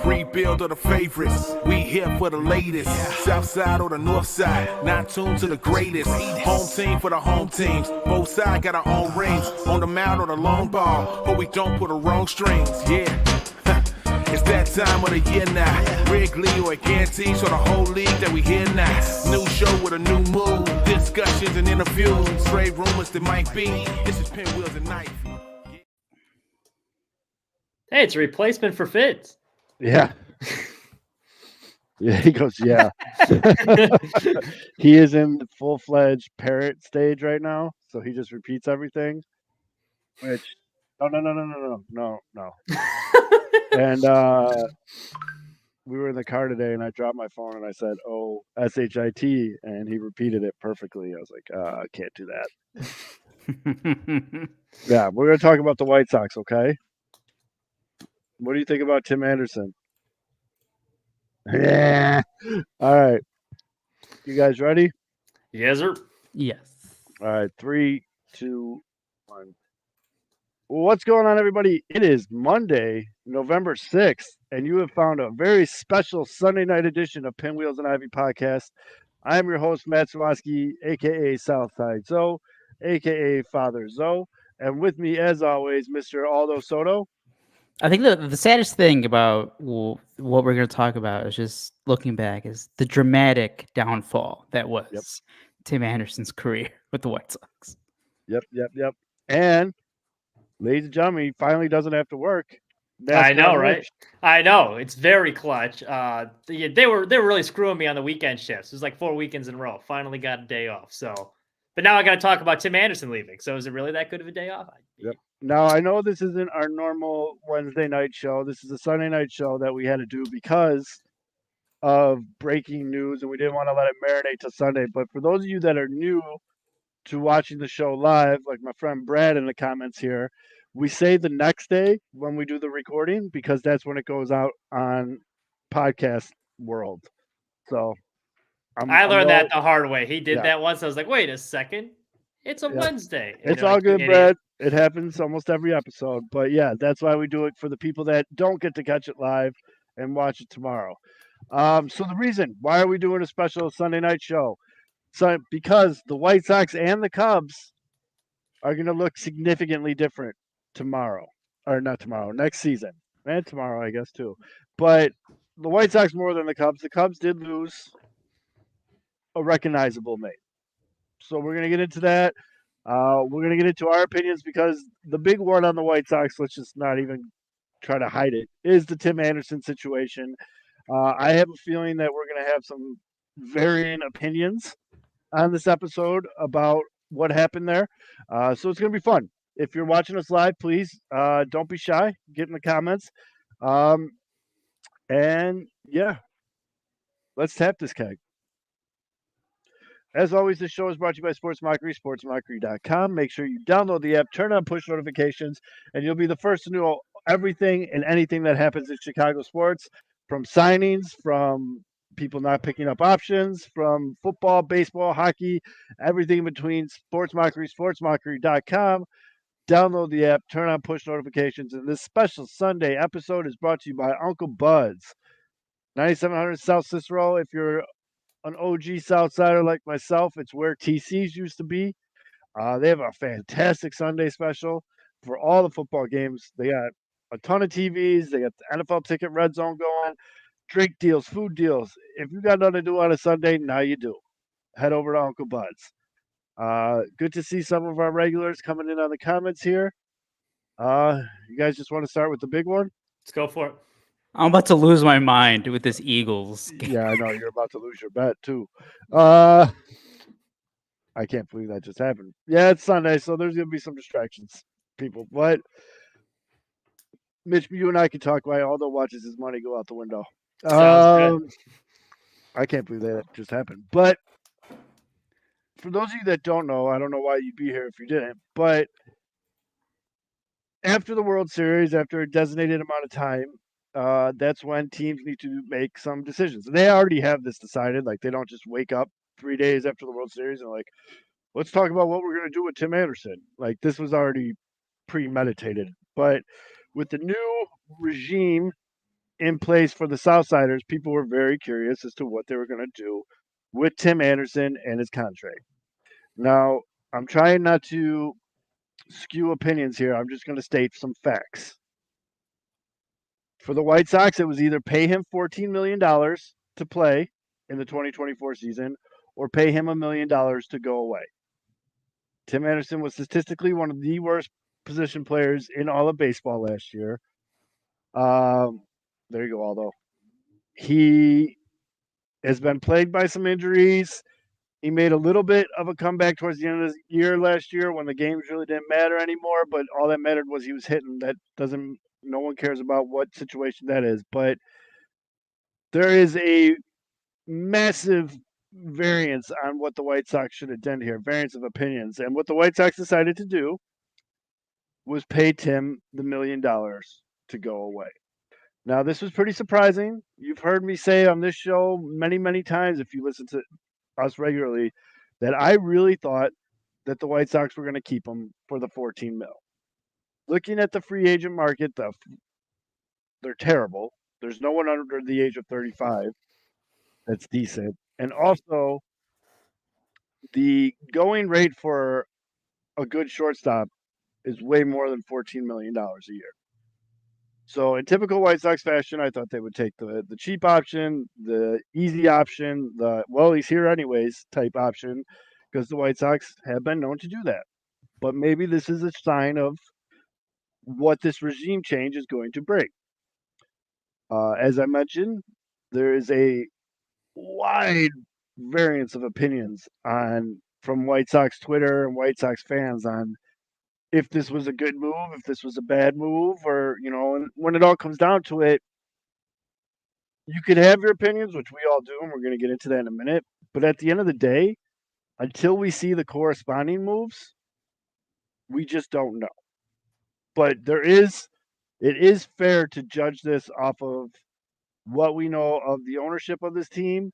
Rebuild or the favorites. We here for the latest. South side or the north side. Not tuned to the greatest. Home team for the home teams. Both sides got our own rings. On the mound or the long ball. But we don't pull the wrong strings. Yeah. It's that time of the year now. Wrigley or Gantes or the whole league that we hear now. New show with a new mood. Discussions and interviews. Trade rumors that might be. This is Pinwheels and Knife. Hey, it's a replacement for Fitz. Yeah. Yeah, he goes, yeah. He is in the full-fledged parrot stage right now, so he just repeats everything. Which, no. And we were in the car today, and I dropped my phone, and I said, "Oh, S-H-I-T," and he repeated it perfectly. I was like, I can't do that. Yeah, we're going to talk about the White Sox, okay? What do you think about Tim Anderson? Yeah. All right. You guys ready? Yes, sir. Yes. All right. 3, 2, 1. Well, what's going on, everybody? It is Monday, November 6th, and you have found a very special Sunday night edition of Pinwheels and Ivy podcast. I am your host, Matt Swaski, a.k.a. Southside Zoe, a.k.a. Father Zoe. And with me, as always, Mr. Aldo Soto. I think the saddest thing about what we're going to talk about is just looking back is the dramatic downfall that was Tim Anderson's career with the White Sox. Yep. And ladies and gentlemen, he finally doesn't have to work. I know, right? I know. It's very clutch. They were really screwing me on the weekend shifts. It was like 4 weekends in a row. Finally got a day off. But now I got to talk about Tim Anderson leaving. So is it really that good of a day off? Yep. Now, I know this isn't our normal Wednesday night show. This is a Sunday night show that we had to do because of breaking news, and we didn't want to let it marinate till Sunday. But for those of you that are new to watching the show live, like my friend Brad in the comments here, we say the next day when we do the recording because that's when it goes out on podcast world. So I learned that the hard way. He did that once. I was like, wait a second. It's a Wednesday. It's all good, Brad. It happens almost every episode. But yeah, that's why we do it for the people that don't get to catch it live and watch it tomorrow. So the reason why are we doing a special Sunday night show? So because the White Sox and the Cubs are going to look significantly different tomorrow. Or not tomorrow, next season. And tomorrow, I guess, too. But the White Sox more than the Cubs. The Cubs did lose a recognizable name. So we're going to get into that. We're going to get into our opinions because the big one on the White Sox, let's just not even try to hide it, is the Tim Anderson situation. I have a feeling that we're going to have some varying opinions on this episode about what happened there. So it's going to be fun. If you're watching us live, please don't be shy. Get in the comments. And yeah, let's tap this keg. As always, this show is brought to you by Sports Mockery, sportsmockery.com. Make sure you download the app, turn on push notifications, and you'll be the first to know everything and anything that happens in Chicago sports, from signings, from people not picking up options, from football, baseball, hockey, everything in between. Sports Mockery, sportsmockery.com. Download the app, turn on push notifications, and this special Sunday episode is brought to you by Uncle Bud's, 9700 South Cicero. If you're an OG Southsider like myself, it's where TC's used to be. They have a fantastic Sunday special for all the football games. They got a ton of TVs. They got the NFL Ticket Red Zone going, drink deals, food deals. If you got nothing to do on a Sunday, now you do. Head over to Uncle Bud's. Good to see some of our regulars coming in on the comments here. You guys just want to start with the big one? Let's go for it. I'm about to lose my mind with this Eagles game. Yeah, I know. You're about to lose your bet, too. I can't believe that just happened. Yeah, it's Sunday, so there's going to be some distractions, people. But, Mitch, you and I can talk while Aldo watches his money go out the window. Sounds good. I can't believe that just happened. But for those of you that don't know, I don't know why you'd be here if you didn't, but after the World Series, after a designated amount of time, that's when teams need to make some decisions. And they already have this decided. Like, they don't just wake up 3 days after the World Series and like, let's talk about what we're going to do with Tim Anderson. Like, this was already premeditated. But with the new regime in place for the Southsiders, people were very curious as to what they were going to do with Tim Anderson and his contract. Now, I'm trying not to skew opinions here. I'm just going to state some facts. For the White Sox, it was either pay him $14 million to play in the 2024 season or pay him $1 million to go away. Tim Anderson was statistically one of the worst position players in all of baseball last year. There you go, Aldo. He has been plagued by some injuries. He made a little bit of a comeback towards the end of the year last year when the games really didn't matter anymore, but all that mattered was he was hitting. No one cares about what situation that is. But there is a massive variance on what the White Sox should have done here, variance of opinions. And what the White Sox decided to do was pay Tim the $1 million to go away. Now, this was pretty surprising. You've heard me say on this show many, many times, if you listen to us regularly, that I really thought that the White Sox were going to keep him for the 14 mil. Looking at the free agent market, they're terrible. There's no one under the age of 35 that's decent. And also, the going rate for a good shortstop is way more than $14 million a year. So in typical White Sox fashion, I thought they would take the cheap option, the easy option, he's here anyways type option, because the White Sox have been known to do that. But maybe this is a sign of what this regime change is going to bring. As I mentioned, there is a wide variance of opinions from White Sox Twitter and White Sox fans on if this was a good move, if this was a bad move, or, and when it all comes down to it, you could have your opinions, which we all do, and we're going to get into that in a minute. But at the end of the day, until we see the corresponding moves, we just don't know. But it is fair to judge this off of what we know of the ownership of this team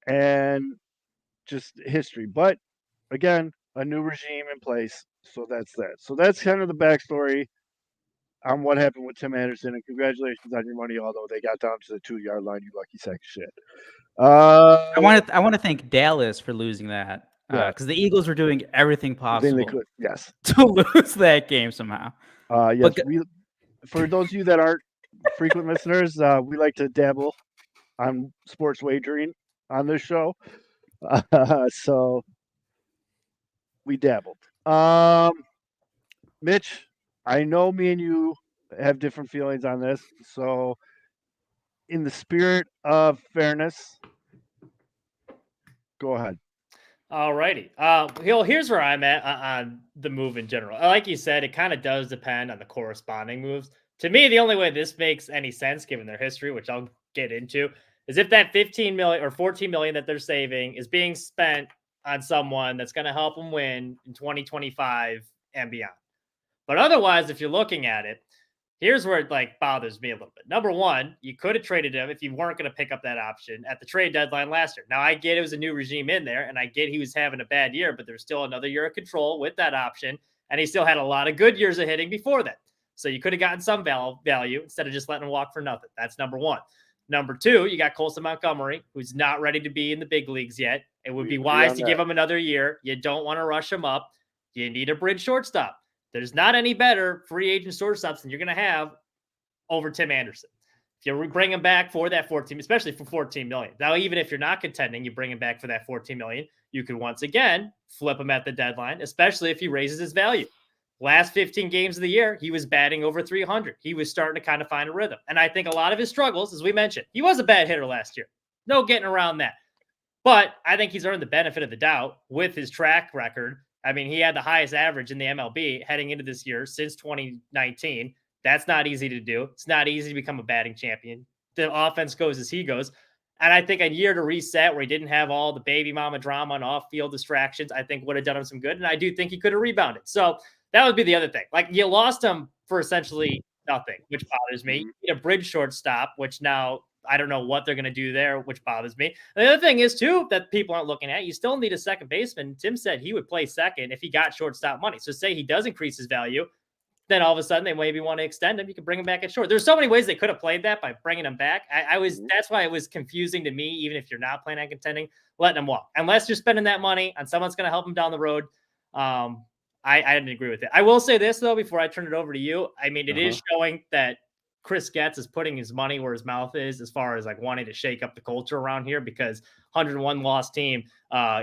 and just history. But again, a new regime in place. So that's that. So that's kind of the backstory on what happened with Tim Anderson. And congratulations on your money, although they got down to the 2-yard line, you lucky sack of shit. I want to thank Dallas for losing that because the Eagles were doing everything possible they could, yes, to lose that game somehow. Yes, for those of you that aren't frequent listeners, we like to dabble on sports wagering on this show. So we dabbled. Mitch, I know me and you have different feelings on this. So in the spirit of fairness, go ahead. All righty. Here's where I'm at on the move in general. Like you said, it kind of does depend on the corresponding moves. To me, the only way this makes any sense, given their history, which I'll get into, is if that 15 million or 14 million that they're saving is being spent on someone that's going to help them win in 2025 and beyond. But otherwise, if you're looking at it, here's where it bothers me a little bit. Number one, you could have traded him if you weren't going to pick up that option at the trade deadline last year. Now, I get it was a new regime in there, and I get he was having a bad year, but there's still another year of control with that option, and he still had a lot of good years of hitting before that. So you could have gotten some value instead of just letting him walk for nothing. That's number one. Number two, you got Colson Montgomery, who's not ready to be in the big leagues yet. It would be wise to give him another year. You don't want to rush him up. You need a bridge shortstop. There's not any better free agent shortstops than you're going to have over Tim Anderson. If you bring him back for that 14, especially for 14 million. Now, even if you're not contending, you bring him back for that 14 million, you could once again flip him at the deadline, especially if he raises his value. Last 15 games of the year, he was batting over 300. He was starting to kind of find a rhythm. And I think a lot of his struggles, as we mentioned, he was a bad hitter last year. No getting around that. But I think he's earned the benefit of the doubt with his track record. I mean, he had the highest average in the MLB heading into this year since 2019. That's not easy to do. It's not easy to become a batting champion. The offense goes as he goes. And I think a year to reset where he didn't have all the baby mama drama and off-field distractions, I think would have done him some good. And I do think he could have rebounded. So that would be the other thing. You lost him for essentially nothing, which bothers me. You need a bridge shortstop, which now I don't know what they're going to do there, which bothers me. And the other thing is, too, that people aren't looking at, you still need a second baseman. Tim said he would play second if he got shortstop money. So say he does increase his value. then all of a sudden they maybe want to extend him. You can bring him back at short. There's so many ways they could have played that by bringing him back. That's why it was confusing to me, even if you're not planning on contending, letting him walk. Unless you're spending that money on someone's going to help him down the road. I didn't agree with it. I will say this, though, before I turn it over to you. I mean, it is showing that Chris Getz is putting his money where his mouth is as far as like wanting to shake up the culture around here, because 101 loss team,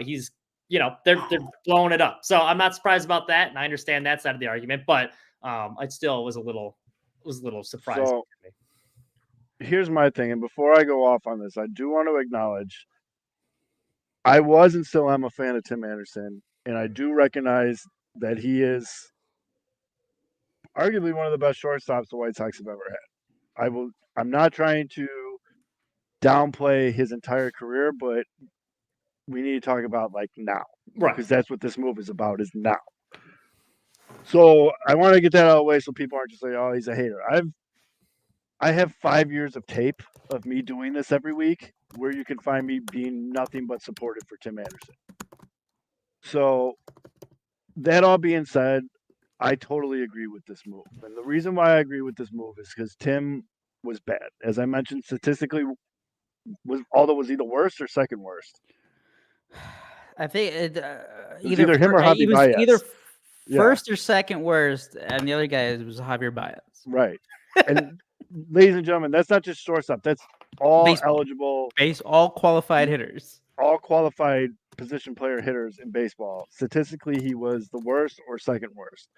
he's, they're blowing it up. So I'm not surprised about that. And I understand that side of the argument, but I still was a little surprised. So here's my thing. And before I go off on this, I do want to acknowledge I was and still am a fan of Tim Anderson. And I do recognize that he is arguably one of the best shortstops the White Sox have ever had. I'm not trying to downplay his entire career, but we need to talk about like now, right? Because that's what this move is about, is now. So I want to get that out of the way so people aren't just like, oh, he's a hater. I have 5 years of tape of me doing this every week where you can find me being nothing but supportive for Tim Anderson. So that all being said, I totally agree with this move. And the reason why I agree with this move is because Tim was bad. As I mentioned, statistically, was he the worst or second worst? I think either him or Javi Baez. Either first or second worst, and the other guy was Javier Baez. Right. And ladies and gentlemen, that's not just shortstop. That's all baseball. Eligible. All qualified hitters. All qualified position player hitters in baseball. Statistically, he was the worst or second worst.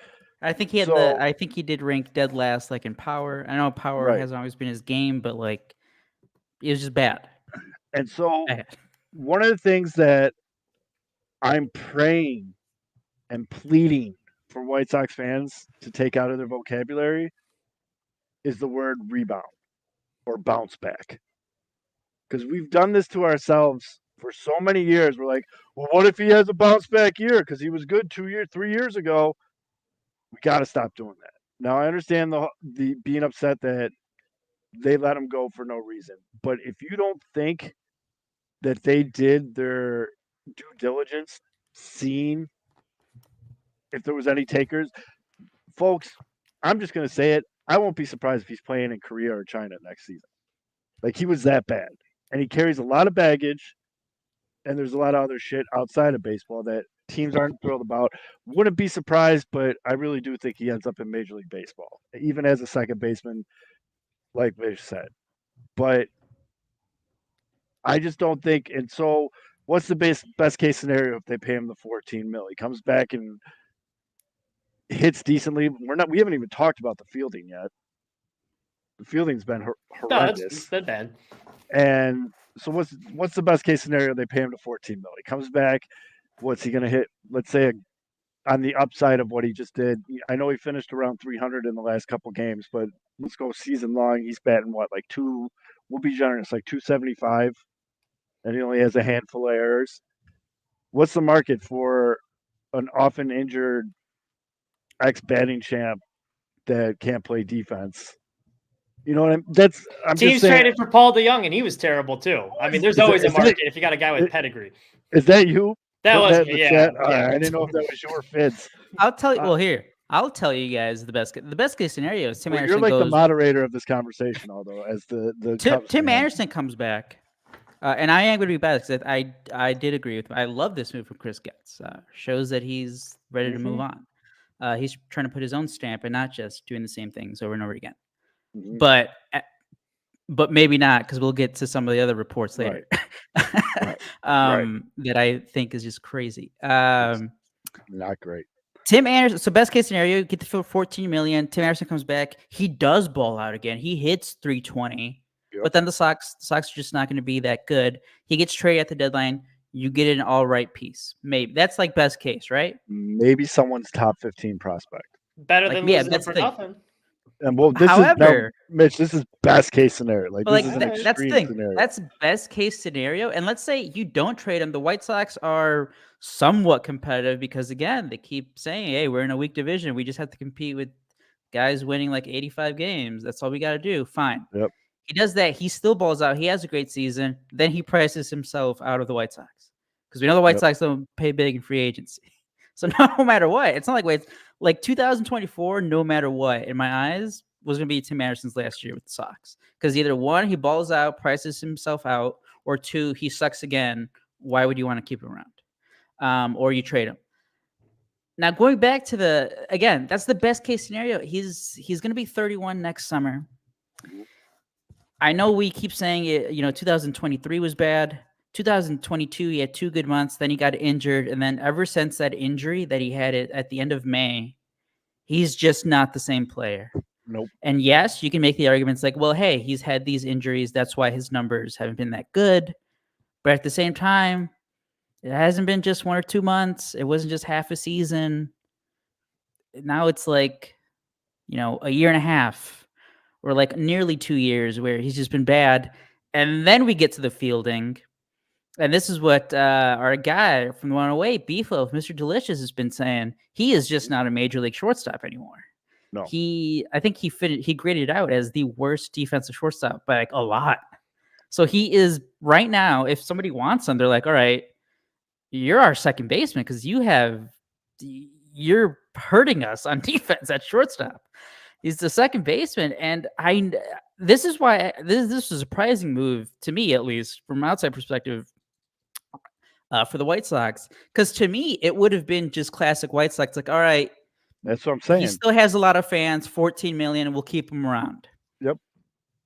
I think he had I think he did rank dead last, like in power. I know power hasn't always been his game, but like it was just bad. And so one of the things that I'm praying and pleading for White Sox fans to take out of their vocabulary is the word rebound or bounce back. Because we've done this to ourselves for so many years. We're like, well, what if he has a bounce back year? Because he was good 3 years ago. We got to stop doing that. Now, I understand the being upset that they let him go for no reason. But if you don't think that they did their due diligence, seeing if there was any takers, folks, I'm just going to say it. I won't be surprised if he's playing in Korea or China next season. Like, he was that bad. And he carries a lot of baggage, and there's a lot of other shit outside of baseball that teams aren't thrilled about. Wouldn't be surprised, but I really do think he ends up in Major League Baseball, even as a second baseman, like Vish said. But I just don't think – and so what's the best case scenario if they pay him the $14 million? He comes back and hits decently. We haven't even talked about the fielding yet. The fielding's been horrendous. No, it's been bad. And so what's the best case scenario? They pay him to $14 million. He comes back. What's he going to hit? Let's say on the upside of what he just did. I know he finished around 300 in the last couple games, but let's go season long. He's batting we'll be generous, like 275, and he only has a handful of errors. What's the market for an often injured ex-batting champ that can't play defense? You know what I'm Teams traded for Paul DeYoung, and he was terrible too. I mean, there's always a market if you got a guy with pedigree. Is that you? That was yeah. I didn't know if that was your Fitz. I'll tell you. Well, here I'll tell you guys the best case scenario is Tim Anderson. You're like the moderator of this conversation, although as the Tim Anderson comes back, and I am going to be bad because I did agree with him. I love this move from Chris Getz. Shows that he's ready to move on. He's trying to put his own stamp and not just doing the same things over and over again. Mm-hmm. But maybe not, because we'll get to some of the other reports later. Right. That I think is just crazy. Not great. Tim Anderson. So best case scenario, get the $14 million. Tim Anderson comes back. He does ball out again. He hits 320. Yep. But then the Sox are just not going to be that good. He gets traded at the deadline. You get an all right piece. Maybe that's like best case, right? Maybe someone's top 15 prospect. Better than losing him for nothing. And well, Mitch, this is best case scenario. This is an extreme scenario. That's best case scenario. And let's say you don't trade him. The White Sox are somewhat competitive because, again, they keep saying, hey, we're in a weak division. We just have to compete with guys winning like 85 games. That's all we got to do. Fine. Yep. He does that. He still balls out. He has a great season. Then he prices himself out of the White Sox because we know the White Sox don't pay big in free agency. So no matter what, it's not like wait, like 2024. No matter what, in my eyes, was going to be Tim Anderson's last year with the Sox because either one, he balls out, prices himself out, or two, he sucks again. Why would you want to keep him around? Or you trade him. Now going back to that's the best case scenario. He's going to be 31 next summer. I know we keep saying it. 2023 was bad. 2022, he had 2 good months. Then he got injured, and then ever since that injury that he had at the end of May, he's just not the same player. Nope. And yes, you can make the arguments like, well, hey, he's had these injuries. That's why his numbers haven't been that good. But at the same time, it hasn't been just 1 or 2 months. It wasn't just half a season. Now it's like, a year and a half or like nearly 2 years where he's just been bad. And then we get to the fielding. And this is what our guy from the 108, Beefo, Mr. Delicious, has been saying. He is just not a major league shortstop anymore. No. I think he graded out as the worst defensive shortstop by like a lot. So he is right now, if somebody wants him, they're like, all right, you're our second baseman because you're hurting us on defense at shortstop. He's the second baseman. And this is why this is a surprising move to me, at least from outside perspective, for the White Sox. Because to me, it would have been just classic White Sox. Like, all right, that's what I'm saying. He still has a lot of fans, 14 million, and we'll keep him around. Yep.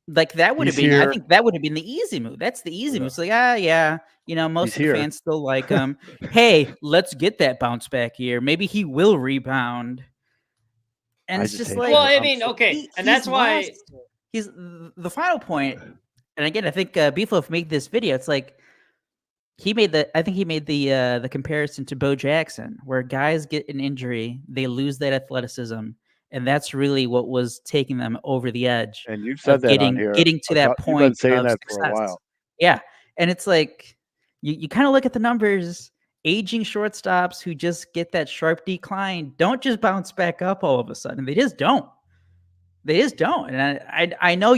Like that would have been, I think that would have been the easy move. That's the easy move. It's like, yeah, most of the fans still like him. Hey, let's get that bounce back year. Maybe he will rebound. And it's just like, well, I mean, okay, and that's why he's the final point. And again, I think Beefloaf made this video. It's like he made the comparison to Bo Jackson, where guys get an injury, they lose that athleticism. And that's really what was taking them over the edge. And you've said that getting to that point. You've been saying that success. for a while. Yeah. And it's like you kind of look at the numbers, aging shortstops who just get that sharp decline don't just bounce back up all of a sudden. They just don't. And I know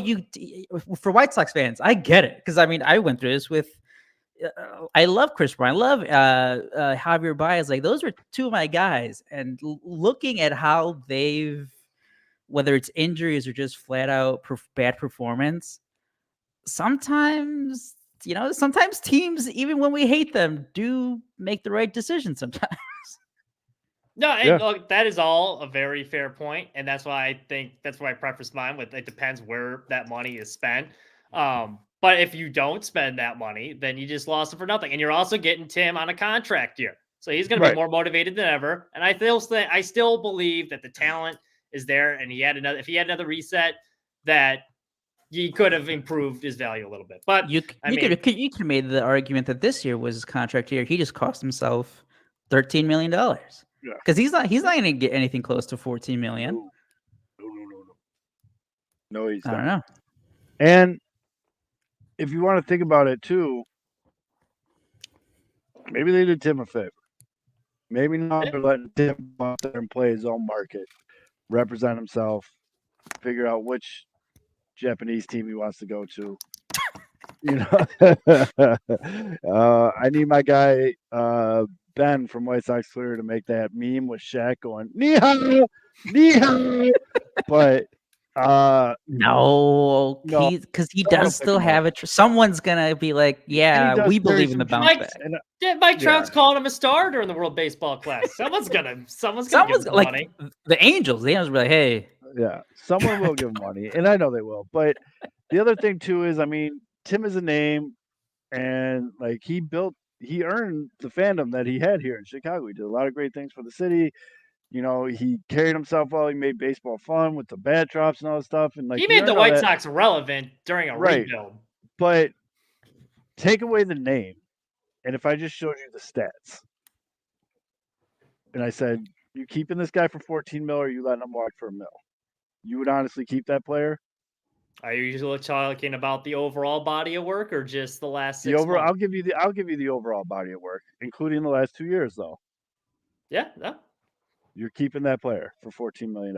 for White Sox fans, I get it. Because I went through this with I love Chris Bryant. I love Javier Baez. Like those are 2 of my guys. And looking at how whether it's injuries or just flat out bad performance, sometimes teams, even when we hate them, do make the right decision sometimes. No, and look, that is all a very fair point, and that's why I preface mine with it depends where that money is spent. But if you don't spend that money, then you just lost it for nothing. And you're also getting Tim on a contract year. So he's going to be more motivated than ever. And I still believe that the talent is there. And if he had another reset, that he could have improved his value a little bit. But you could have made the argument that this year was his contract year. He just cost himself $13 million. Because he's not going to get anything close to $14 million. No, he's not. I don't know. And if you want to think about it too, maybe they did Tim a favor. Maybe now they're letting Tim go out there and play his own market, represent himself, figure out which Japanese team he wants to go to. I need my guy Ben from White Sox Twitter to make that meme with Shaq going "Ni hao, ni hao," but no, because he does still have it. Someone's gonna be like, "Yeah, we believe in the bounce back." Mike Trout's calling him a star during the World Baseball Classic. Someone's gonna give him like money. The Angels will be like, "Hey, yeah, someone will give him money," and I know they will. But the other thing too is, Tim is a name, and like he earned the fandom that he had here in Chicago. He did a lot of great things for the city. He carried himself well. He made baseball fun with the bat drops and all that stuff. And he made the White Sox relevant during a rebuild. But take away the name, and if I just showed you the stats, and I said, "You keeping this guy for $14 million, or you letting him walk for $1 million?" You would honestly keep that player? Are you usually talking about the overall body of work, or just the last 6 months? I'll give you the overall body of work, including the last 2 years, though. Yeah, no. You're keeping that player for $14 million.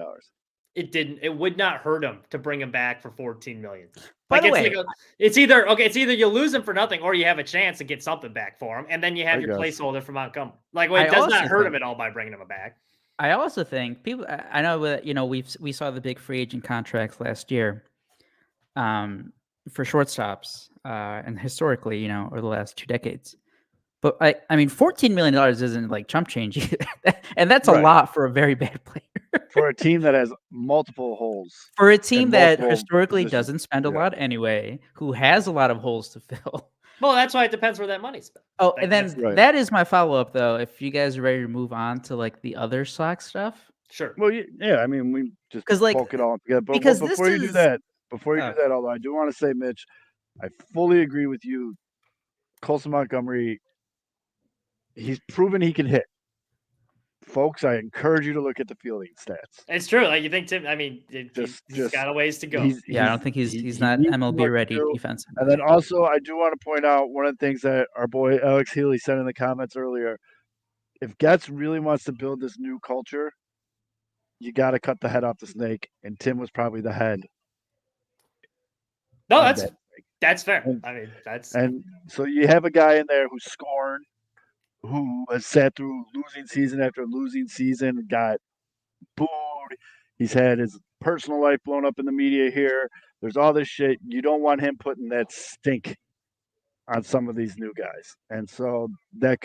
It would not hurt him to bring him back for $14 million. By the way, it's either you lose him for nothing or you have a chance to get something back for him, and then you have your placeholder for Montgomery. Like, it does not hurt him at all by bringing him back. I also think people. I know that we saw the big free agent contracts last year, for shortstops, and historically, over the last 2 decades. But I mean, $14 million isn't like chump change either, and that's a lot for a very bad player. For a team that has multiple holes. For a team that historically doesn't spend a lot anyway, who has a lot of holes to fill. Well, that's why it depends where that money's spent. Oh, and then that is my follow-up, though. If you guys are ready to move on to like the other Sox stuff. Sure. Well, yeah, I mean, we just poke it all together. But before you do that, although I do want to say, Mitch, I fully agree with you. Colson Montgomery, he's proven he can hit. Folks, I encourage you to look at the fielding stats. It's true. Like, you think Tim? I mean, he's got a ways to go. I don't think he's not MLB ready defense. And then also, I do want to point out one of the things that our boy Alex Healy said in the comments earlier. If Getz really wants to build this new culture, you got to cut the head off the snake, and Tim was probably the head. No, that's fair. And so you have a guy in there who's scorned, who has sat through losing season after losing season, got booed. He's had his personal life blown up in the media here. There's all this shit. You don't want him putting that stink on some of these new guys. And so that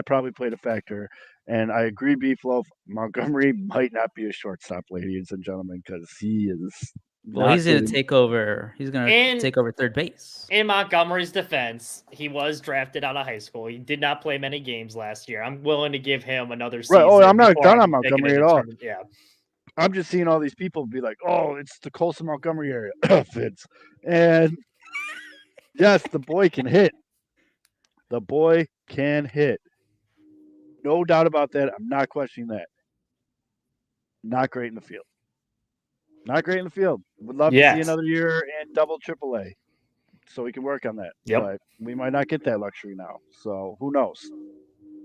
probably played a factor. And I agree, Beefloaf, Montgomery might not be a shortstop, ladies and gentlemen, because he is. Well, he's going to take over. He's going to take over third base. In Montgomery's defense, he was drafted out of high school. He did not play many games last year. I'm willing to give him another season. Right. Oh, I'm not done on Montgomery at all. Yeah. I'm just seeing all these people be like, "Oh, it's the Colson Montgomery area, Fitz," and yes, the boy can hit. The boy can hit. No doubt about that. I'm not questioning that. Not great in the field. Not great in the field. Would love to see another year in double AAA so we can work on that. Yep. But we might not get that luxury now. So who knows?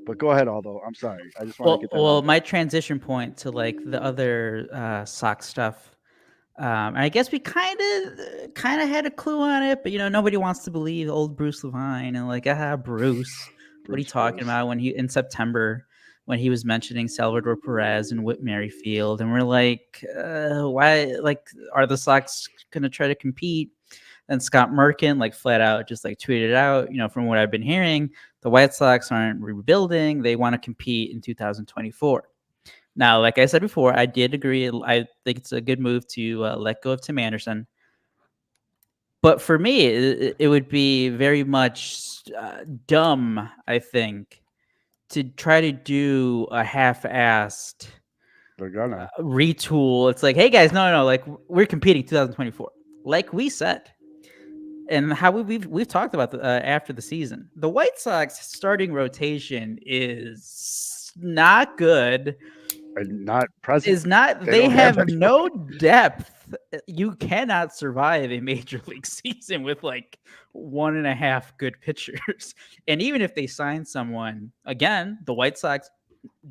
But go ahead, Aldo. I'm sorry. I just want to get that. Well, my transition point to like the other Sox stuff. And I guess we kind of had a clue on it, but nobody wants to believe old Bruce Levine and like, Bruce. What are you talking about when in September? When he was mentioning Salvador Perez and Whit Merrifield, and we're like, why? Like, are the Sox going to try to compete? And Scott Merkin, like, flat out just like tweeted out, from what I've been hearing, the White Sox aren't rebuilding; they want to compete in 2024. Now, like I said before, I did agree. I think it's a good move to let go of Tim Anderson. But for me, it would be very much dumb, I think, to try to do a half-assed retool. It's like, hey guys, no, like we're competing 2024, like we said, and how we've talked about after the season. The White Sox starting rotation is not good. Not present. Is not. They have no depth. You cannot survive a major league season with like 1.5 good pitchers. And even if they sign someone, again, the White Sox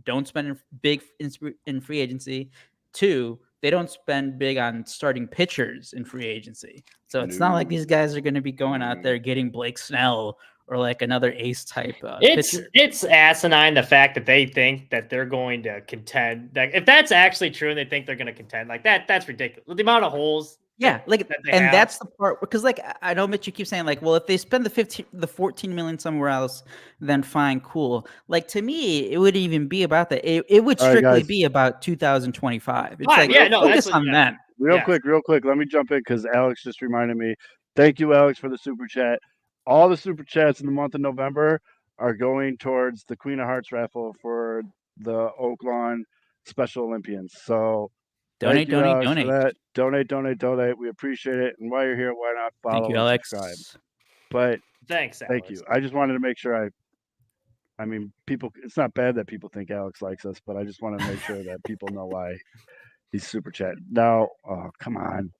don't spend big in free agency. 2, they don't spend big on starting pitchers in free agency. So it's not like these guys are going to be going out there getting Blake Snell or like another ace type pitcher. It's asinine, the fact that they think that they're going to contend. Like, if that's actually true and they think they're going to contend, like that's ridiculous. The amount of holes. Yeah, like, that's the part, because like I know Mitch, you keep saying like, well, if they spend the 14 million somewhere else, then fine, cool. Like, to me, it wouldn't even be about that. It would strictly be about 2025. It's focus on that. Real quick. Let me jump in because Alex just reminded me. Thank you, Alex, for the super chat. All the super chats in the month of November are going towards the Queen of Hearts raffle for the Oak Lawn Special Olympians. So donate. Donate. We appreciate it. And while you're here, why not follow Thank you, Alex. subscribe? But thanks, Alex. Thank you. I just wanted to make sure I mean, people, it's not bad that people think Alex likes us, but I just want to make sure that people know why he's super chat. Now, come on.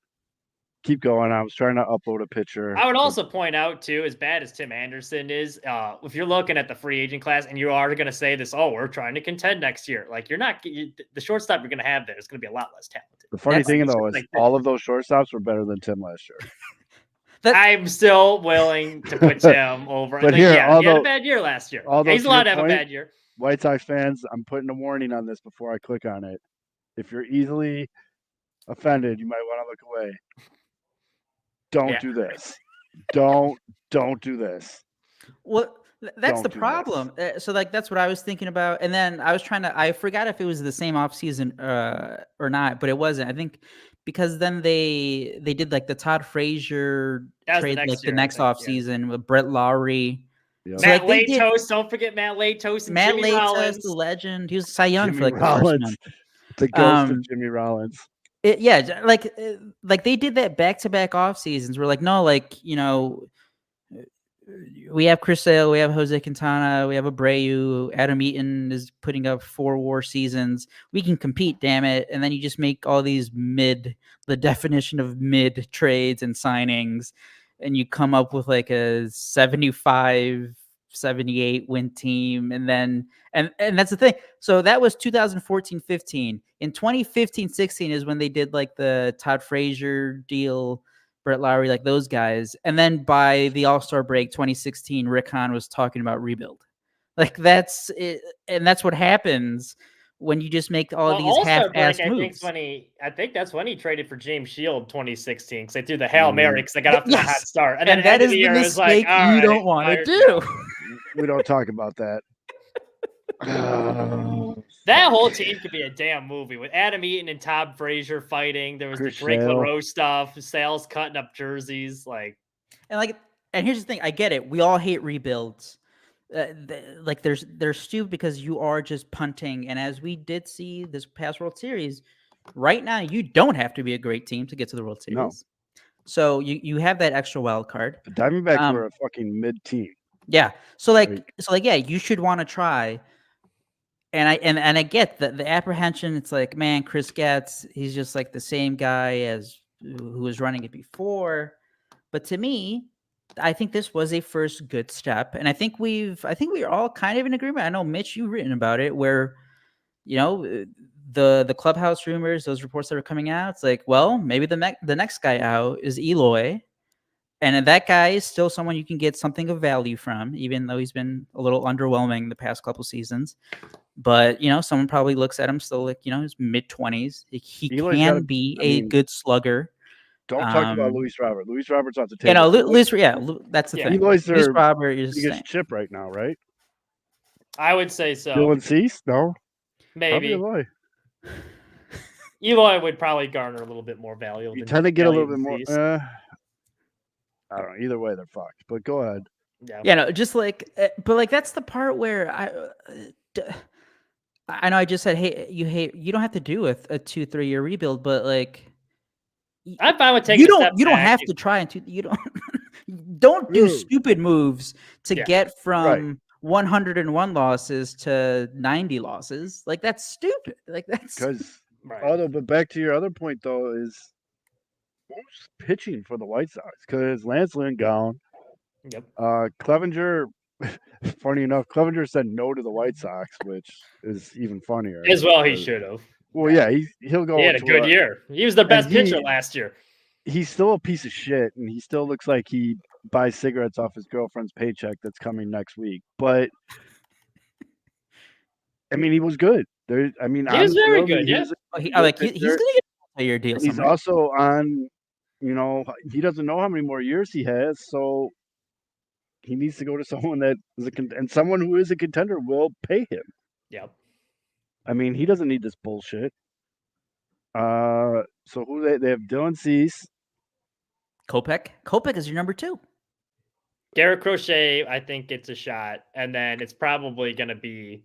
Keep going. I was trying to upload a picture. I would also point out, too, as bad as Tim Anderson is, if you're looking at the free agent class and you are going to say this, we're trying to contend next year. Like, you're not – the shortstop you're going to have there is going to be a lot less talented. The funny That's- thing though is like- all of those shortstops were better than Tim last year. I'm still willing to put Tim over. But Like, here, he had a although- bad year last year. although He's to allowed your to have a point- bad year. White Sox fans, I'm putting a warning on this before I click on it. If you're easily offended, you might want to look away. Don't do this. Don't do this. Well, that's Don't the do this. problem. So like that's what I was thinking about, and then I was trying to. I forgot if it was the same offseason or not, but it wasn't. I think because then they did like the Todd Frazier That was the trade next like the year, I next think, offseason with Brett Lowry. Yep. So, Matt like, they did- Latos, don't forget Matt Latos and Matt Jimmy Latos, Rollins. the legend. He was Cy Young Jimmy for like the Rollins. first month. The ghost of Um, Jimmy Rollins. Like they did that back-to-back off seasons. We're like, no, like we have Chris Sale, we have Jose Quintana, we have Abreu, Adam Eaton is putting up 4 WAR seasons. We can compete, damn it. And then you just make all these the definition of mid trades and signings, and you come up with like a 75, 78 win team. And then and that's the thing. So that was 2014-15. In 2015-16 is when they did like the Todd Frazier deal, Brett Lowry, like those guys. And then by the All-Star break 2016, Rick Hahn was talking about rebuild. Like that's it, and that's what happens when you just make all these All-Star half-ass break, moves. I think that's when he traded for James Shield 2016 because they threw the Hail Mary because they got off to Yes. the hot start. And And then that end of is the the year, it was like, mistake all you right, don't want to fired do. now. We don't talk about that. That whole team could be a damn movie with Adam Eaton and Todd Frazier fighting. There was Chris the Drake Sale. LaRoe stuff, Sales cutting up jerseys. Like, And here's the thing, I get it. We all hate rebuilds. They're stupid because you are just punting. And as we did see this past World Series, right now you don't have to be a great team to get to the World Series. No. So you have that extra wild card. The Diamondbacks Um, were a fucking mid team. Yeah. So yeah, you should want to try. And I get the apprehension. It's like, man, Chris Getz, he's just like the same guy as who was running it before. But to me, I think this was a first good step. And I think we're all kind of in agreement. I know, Mitch, you've written about it where, the clubhouse rumors, those reports that are coming out, it's like, well, maybe the next guy out is Eloy. And that guy is still someone you can get something of value from, even though he's been a little underwhelming the past couple seasons. But, someone probably looks at him still like, his mid-20s. He Eloy's can gotta- be I a mean, good slugger. Don't talk about Um, Luis Robert. Luis Robert's off the table. Luis, that's the Yeah. thing. Eloy's Luis their Robert is biggest saying. chip right now, right? I would say so. Dylan Cease? No. Probably Maybe. Eloy. Eloy would probably garner a little bit more value. You than tend to get a little value bit more. fees. I don't know. Either way, they're fucked. But go ahead. Yeah. No, just like, but like that's the part where I know I just said, hey, you don't have to do a 2-3 year rebuild, but like, I'm fine with taking. you a don't step you don't back. have to try and you don't do True. stupid moves to Yeah. get from 101 losses to 90 losses. Like that's stupid. Like that's Because Right. but back to your other point though is who's pitching for the White Sox? Because Lance Lynn gone. Yep. Clevenger. Funny enough, Clevenger said no to the White Sox, which is even funnier. As well, he because- should have. Well, yeah, he'll go. He had a to good year. He was the best pitcher he- last year. He's still a piece of shit, and he still looks like he buys cigarettes off his girlfriend's paycheck that's coming next week. But I mean, he was good. He was honestly, very though, good, he yeah. was a he's good gonna pitcher. get a multi-year deal. And he's somewhere. also on. He doesn't know how many more years he has, so he needs to go to someone that is and someone who is a contender will pay him. Yep. I mean, he doesn't need this bullshit. So who they have Dylan Cease. Kopech is your number 2. Garrett Crochet, I think gets a shot, and then it's probably going to be,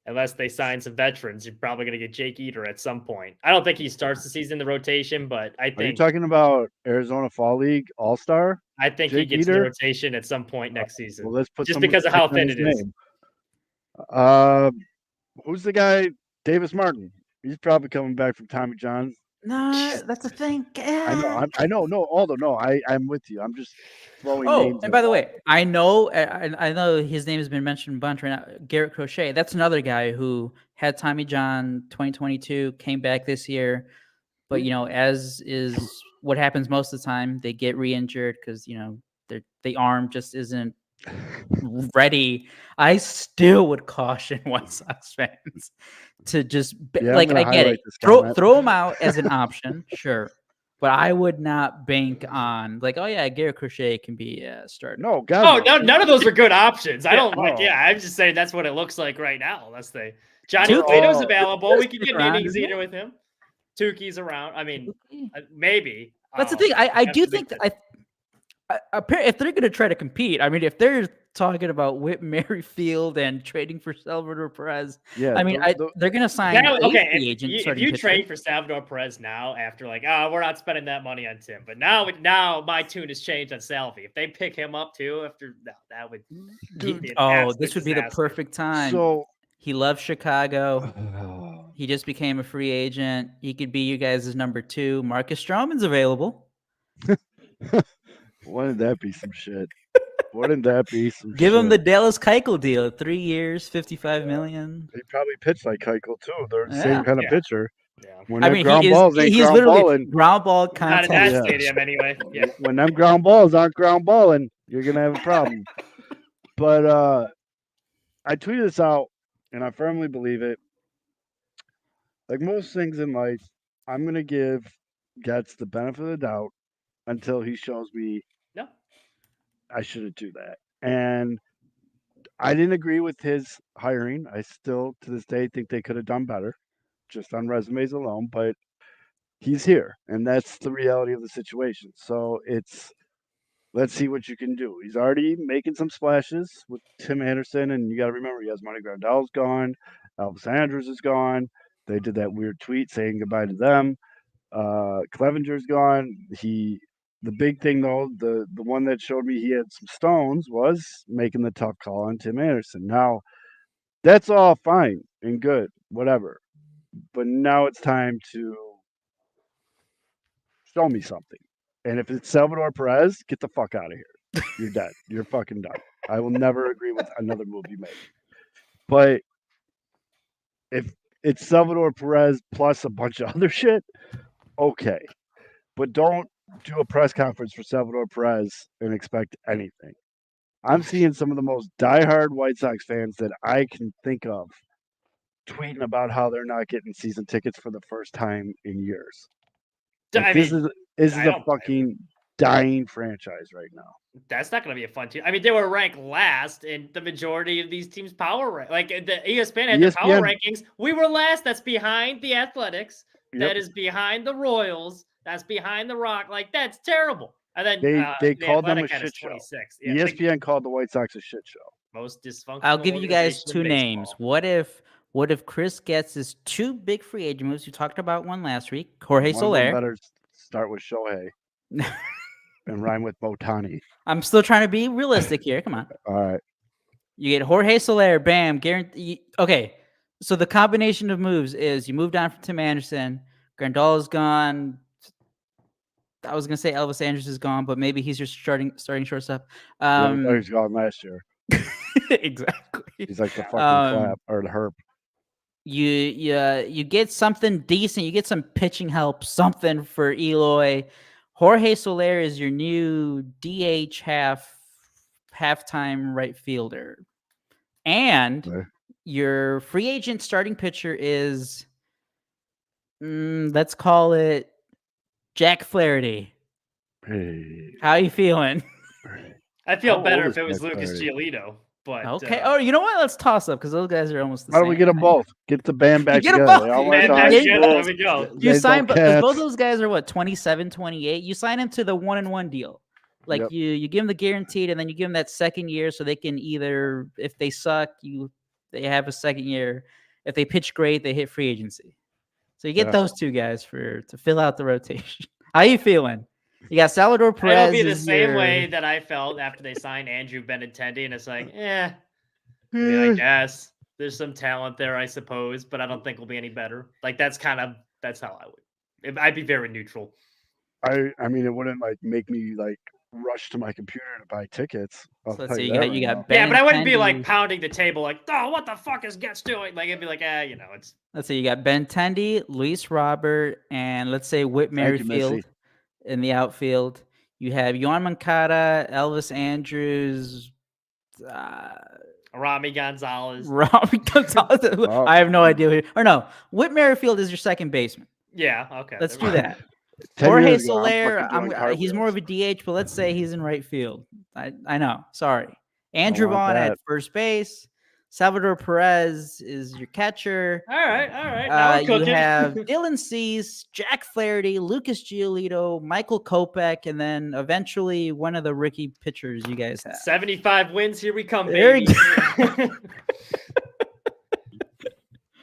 unless they sign some veterans, you're probably going to get Jake Eater at some point. I don't think he starts the season in the rotation, but I Are you think talking about Arizona Fall League All-Star? he Jake gets in the Eater? rotation at some point next season. Well, let's put Just some because of how respect on thin his it is. name. Who's the guy? Davis Martin. He's probably coming back from Tommy John's. No, that's the thing. I know. No, Aldo. No, I'm with you. I'm just throwing Oh, names. and by the way, I know his name has been mentioned a bunch right now. Garrett Crochet. That's another guy who had Tommy John 2022, came back this year, But as is what happens most of the time, they get re-injured because the arm just isn't ready. I still would caution White Sox fans to just Yeah, I'm gonna I get it. highlight this Throw comment. them out as an option, sure. But I would not bank on oh yeah, Garrett Crochet can be a starter. No, God, Oh, no, none of those are good options. I don't no. I'm just saying that's what it looks like right now. Unless Johnny Tukey- Cueto's Oh, available. We could Tukey's get an around, innings isn't he? eater with him. Tukey's around. I mean, Tukey? maybe. That's the thing. I do think that if they're going to try to compete, I mean, if they're talking about Whit Merrifield and trading for Salvador Perez, yeah. I mean, they're going to sign a free agent. If you trade for Salvador Perez now, after we're not spending that money on Tim, but now my tune has changed on Salvi. If they pick him up too, that would be an absolute this would be the disaster. perfect time. So he loves Chicago. He just became a free agent. He could be you guys' number 2. Marcus Stroman's available. wouldn't that be some shit? Wouldn't that be some Give shit? him the Dallas Keuchel deal, 3 years, $55 million. He probably pitched like Keuchel too. They're the Yeah. same kind of pitcher. Yeah. When I them mean, ground balls ain't he's ground literally balling. ground ball Not contact. in that Yeah. stadium anyway. Yeah. When them ground balls aren't ground balling, you're gonna have a problem. But I tweeted this out, and I firmly believe it. Like most things in life, I'm gonna give Getz the benefit of the doubt until he shows me No. I shouldn't do that. And I didn't agree with his hiring. I still, to this day, think they could have done better, just on resumes alone. But he's here, and that's the reality of the situation. So let's see what you can do. He's already making some splashes with Tim Anderson, and you got to remember he has Monty Grandel's gone, Elvis Andrews is gone. They did that weird tweet saying goodbye to them. Clevenger's gone. The big thing though, the one that showed me he had some stones was making the tough call on Tim Anderson. Now, that's all fine and good, whatever. But now it's time to show me something. And if it's Salvador Perez, get the fuck out of here. You're dead. You're fucking done. I will never agree with another move you make. But if it's Salvador Perez plus a bunch of other shit, okay. But don't do a press conference for Salvador Perez and expect anything. I'm seeing some of the most diehard White Sox fans that I can think of tweeting about how they're not getting season tickets for the first time in years. Like, this is a fucking dying franchise right now. That's not going to be a fun team. I mean, they were ranked last in the majority of these teams' power like the ESPN had the power rankings. We were last. That's behind the Athletics. Yep. That is behind the Royals. That's behind the Rock. Like, that's terrible. And then they called them a shit show. Yeah, ESPN called the White Sox a shit show. Most dysfunctional. I'll give you guys 2 names. What if Chris gets his 2 big free agent moves? You talked about one last week. Jorge Soler. Better start with Shohei and rhyme with Botani. I'm still trying to be realistic here. Come on. All right. You get Jorge Soler, bam, guarantee. Okay, so the combination of moves is you moved on from Tim Anderson. Grandal's gone. I was gonna say Elvis Andrews is gone, but maybe he's just starting shortstop. He's gone last year. Exactly. He's like the fucking clap or the herp. You get something decent. You get some pitching help, something for Eloy. Jorge Soler is your new DH halftime right fielder, and your free agent starting pitcher is let's call it Jack Flaherty. Hey. How you feeling? I feel better if it was Lucas Giolito. But okay. You know what? Let's toss up because those guys are almost the same. Why don't we get them both? Get the band back together. There we go. You sign, because both those guys are what, 27, 28. You sign them to the 1-and-1 deal. Like you give them the guaranteed, and then you give them that second year so they can either, if they suck, they have a second year. If they pitch great, they hit free agency. So you get those 2 guys to fill out the rotation. How you feeling? You got Salvador Perez. It'll be the same way that I felt after they signed Andrew Benintendi, and it's like, I mean, I guess there's some talent there, I suppose, but I don't think we'll be any better. Like that's how I would. I'd be very neutral. I mean, it wouldn't like make me like rush to my computer to buy tickets. So let's see, you got yeah, but I wouldn't be like Benintendi. pounding the table like, oh, what the fuck is Getz doing? Like it'd be like, it's. Let's see, you got Benintendi, Luis Robert, and let's say Whit Merrifield in the outfield. You have Yohan Moncada, Elvis Andrews, Rami Gonzalez. I have no idea. Or no, Whit Merrifield is your second baseman. Yeah, okay. Let's do that. 10 Jorge years ago, I'm Soler, fucking doing he's more of a DH, but let's say he's in right field. I know. Sorry. Andrew want Vaughn that. at first base. Salvador Perez is your catcher. All right. Now we're You cooking. have Dylan Cease, Jack Flaherty, Lucas Giolito, Michael Kopech, and then eventually one of the rookie pitchers you guys have. 75 wins. Here we come, There baby.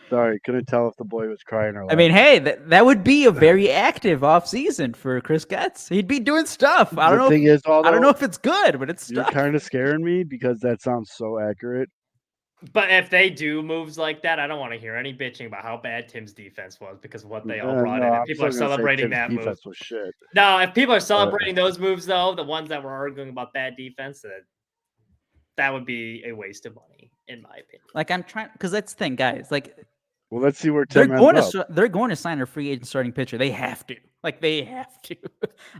Sorry, couldn't tell if the boy was crying or I mean, hey, that would be a very active offseason for Chris Getz. He'd be doing stuff. I don't know if it's good, but it's You're stuff. kind of scaring me because that sounds so accurate. But if they do moves like that, I don't want to hear any bitching about how bad Tim's defense was because of what they all brought in. And people are celebrating that move. Was shit. No, if people are celebrating those moves, though, the ones that were arguing about bad defense, that would be a waste of money, in my opinion. Like I'm trying, because that's the thing, guys. Like, well, let's see where they're Tim going to sign a free agent starting pitcher. They have to. They have to.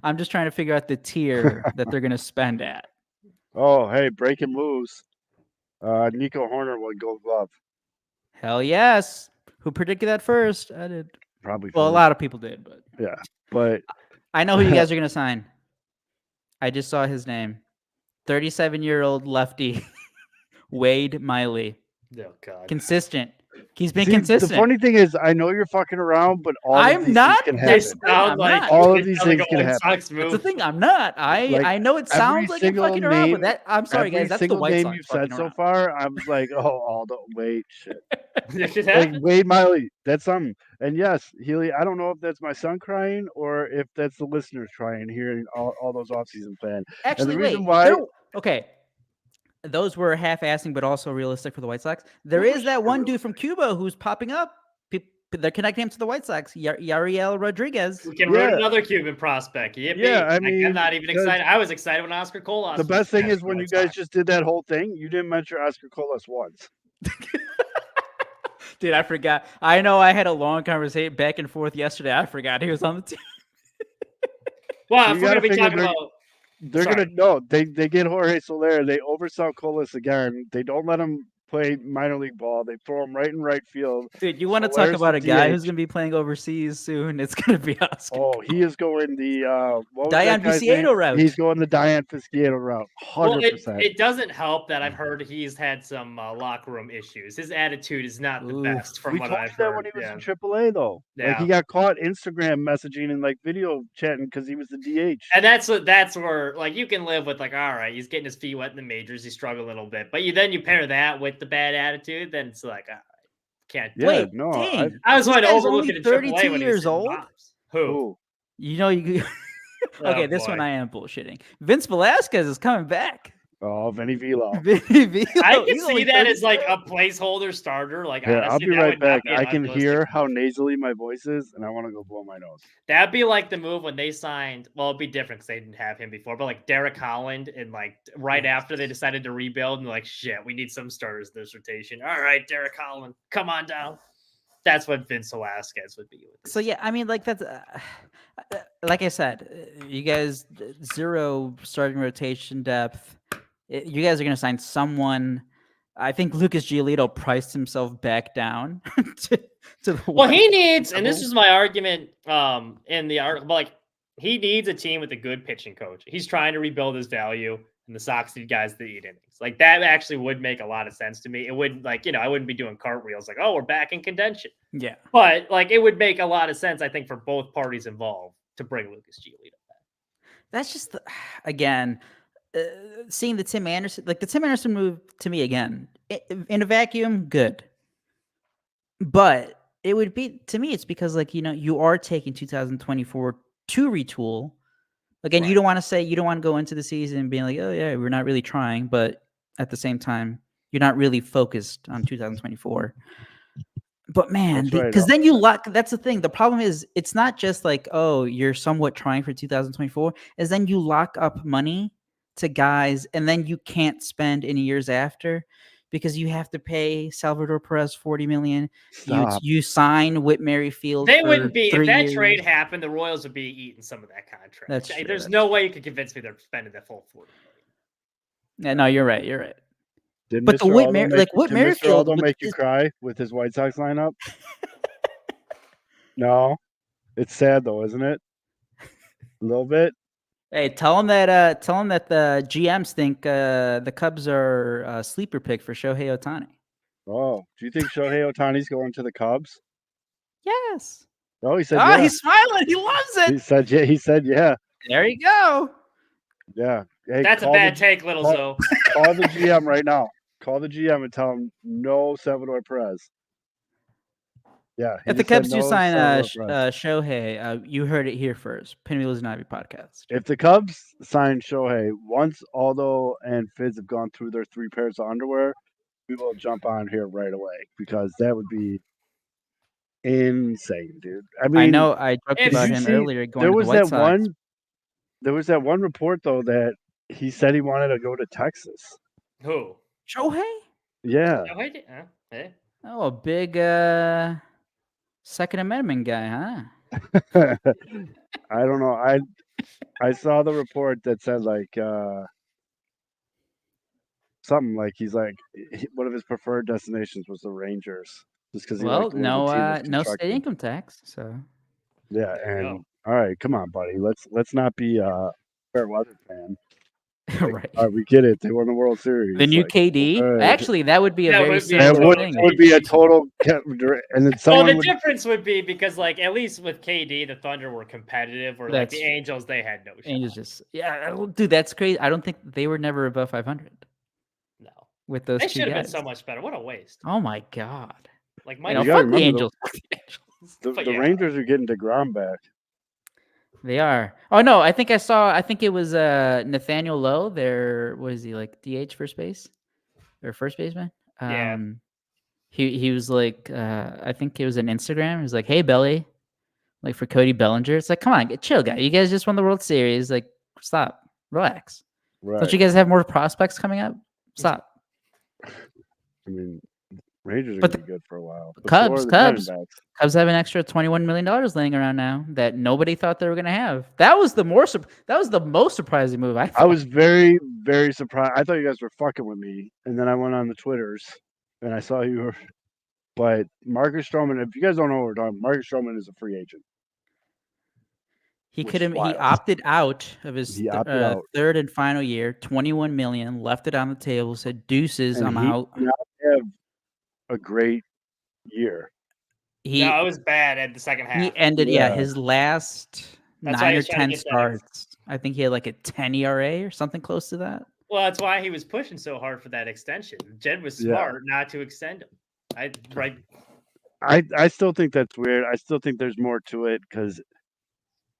I'm just trying to figure out the tier that they're going to spend at. Oh, hey, breaking moves. Nico Horner won Gold Glove. Hell yes. Who predicted that first? I did. Probably. Well, a lot of people did, but yeah. But I know who you guys are going to sign. I just saw his name. 37-year-old lefty Wade Miley. Oh God. Consistent. He's been consistent. The funny thing is, I know you're fucking around, but all of these things can happen. All of these things can happen. That's the thing. I'm not. I know it sounds like I'm fucking around, but that I'm sorry, guys. That's the White Sox you've said so around. far. I was like, wait, shit. Like Wade Miley, that's something. And yes, Healy, I don't know if that's my son crying or if that's the listeners crying, hearing all those offseason fans. Actually, and the reason wait. why. Okay. Those were half-assing, but also realistic for the White Sox. There is that one dude from Cuba who's popping up. They're connecting him to the White Sox, Yariel Rodriguez. We can root another Cuban prospect. Yeah, I mean, I'm not even excited. I was excited when Oscar Colas. The best thing is when you guys just did that whole thing, you didn't mention Oscar Colas once. Dude, I forgot. I know I had a long conversation back and forth yesterday. I forgot he was on the team. Well, if we're going to be talking about... They're gonna they get Jorge Soler. They oversell Colas again. They don't let him play minor league ball. They throw him right in right field. Dude, you want to talk about a guy who's gonna be playing overseas soon? It's gonna be Oscar. Oh, he is going the Diane Piscieto route. He's going the Diane Piscieto route. 100%. Well, it doesn't help that I've heard he's had some locker room issues. His attitude is not the best from what I've heard. When he was in AAA though. Yeah. Like he got caught Instagram messaging and like video chatting because he was the DH. And that's where like you can live with like, all right, he's getting his feet wet in the majors, he's struggling a little bit, but then you pair that with the bad attitude, then it's like, all right, can't. Yeah, wait, no, dang. I was going to overlook it only in 32 AAA when years old. Who? You know you. Okay, this one I am bullshitting. Vince Velasquez is coming back. Oh, Vinny Velo. I can see that as like a placeholder starter. Like, yeah, honestly, I'll be right back. I can hear how nasally my voice is, and I want to go blow my nose. That'd be like the move when they signed. Well, it'd be different because they didn't have him before. But like Derek Holland, and like right after they decided to rebuild, and like, shit, we need some starters in this rotation. All right, Derek Holland, come on down. That's what Vince Velasquez would be. So yeah, I mean, like that's like I said, you guys zero starting rotation depth. You guys are going to sign someone. I think Lucas Giolito priced himself back down to the. Well, he needs, and this is my argument in the article, like he needs a team with a good pitching coach. He's trying to rebuild his value, and the Sox need guys that eat innings. Like that actually would make a lot of sense to me. It wouldn't I wouldn't be doing cartwheels like, oh, we're back in contention. Yeah. But like it would make a lot of sense, I think, for both parties involved to bring Lucas Giolito back. That's just again. Seeing the Tim Anderson move to me again in a vacuum, good. But it would be to me, it's because you are taking 2024 to retool. Again, right. You don't want to go into the season being like, oh yeah, we're not really trying, but at the same time, you're not really focused on 2024. But man, That's right, because then you lock. That's the thing. The problem is, it's not just like, oh, you're somewhat trying for 2024. Is then you lock up money to guys, and then you can't spend in years after because you have to pay Salvador Perez $40 million. Stop. You sign Whit Merrifield. They for wouldn't be if 3 that years. trade happened. The Royals would be eating some of that contract. That's true, There's that's no way you could convince me they're spending that full $40 million. Yeah, no, you're right. You're right. Did But the Mr. Whit Aldo Mer- make, like Whit did Merrifield Mr. Aldo with make you his- cry with his White Sox lineup? No. It's sad though, isn't it? A little bit. Hey, tell him that the GMs think the Cubs are a sleeper pick for Shohei Ohtani. Oh, do you think Shohei Ohtani's going to the Cubs? Yes. Oh, he said Ah, yeah. he's smiling. He loves it. He said yeah. He said yeah. There you go. Yeah. Hey, That's a call bad the- take, Little call- Zoe. Call the GM right now. Call the GM and tell him no Salvador Perez. Yeah. he If the just said Cubs do no sign Salvador Perez. Shohei, you heard it here first. Pinwheels and Ivy podcast. If the Cubs sign Shohei, once Aldo and Fizz have gone through their 3 pairs of underwear, we will jump on here right away because that would be insane, dude. I mean, I know I joked Did about you him see- earlier going there to was the White that Sox. one. There was that one report though that he said he wanted to go to Texas. Who? Shohei? Yeah. Oh, wait, hey. Oh, a big Second Amendment guy, huh? I don't know. I saw the report that said like something like he's like one of his preferred destinations was the Rangers just because he Well, liked the way the team was no state constructed. income tax, so Yeah, There you and go. all right, come on, buddy. Let's not be fair weather fan. right. All right, we get it. They won the World Series. The new like, KD. okay. Actually, that would be a That very would be a That similar total thing. would be a total and then Well, someone the would difference would be because, like, at least with KD, the Thunder were competitive, or like That's the true. Angels, they had no shot. Angels just dude, that's crazy. I don't think they were never above 500 No, with those they two should have been guys. so much better. What a waste! Oh my god. Like, You my know, You gotta fuck the remember, Angels. the But yeah. Rangers are getting DeGrom back. They are. Oh no, I think it was Nathaniel Lowe, their what is he, like DH first base? Or first baseman? Yeah. He was like I think it was an Instagram. He was like, "Hey Belly," like for Cody Bellinger. It's like, come on, chill, guy. You guys just won the World Series. Like, stop, relax. Right. Don't you guys have more prospects coming up? Stop. I mean, Rangers are But gonna be good for a while. But Cubs, so are the Cubs. Diamondbacks. Cubs have an extra $21 million laying around now that nobody thought they were going to have. That was the most surprising move. I I was very, very surprised. I thought you guys were fucking with me, and then I went on the Twitters and I saw you were. But Marcus Stroman, if you guys don't know what we're talking, Marcus Stroman is a free agent. He which could is have. He wild. opted out of his He opted out. third and final year. 21 million, left it on the table. Said deuces, And I'm he out. did not have a great year. He No, it was bad at the second half. he ended Yeah. his last That's why 9 he or was trying 10 to get that starts. I think he had like a 10 ERA or something close to that. Well, that's why he was pushing so hard for that extension. Jed was Yeah. smart not to extend him. I still think that's weird. I still think there's more to it because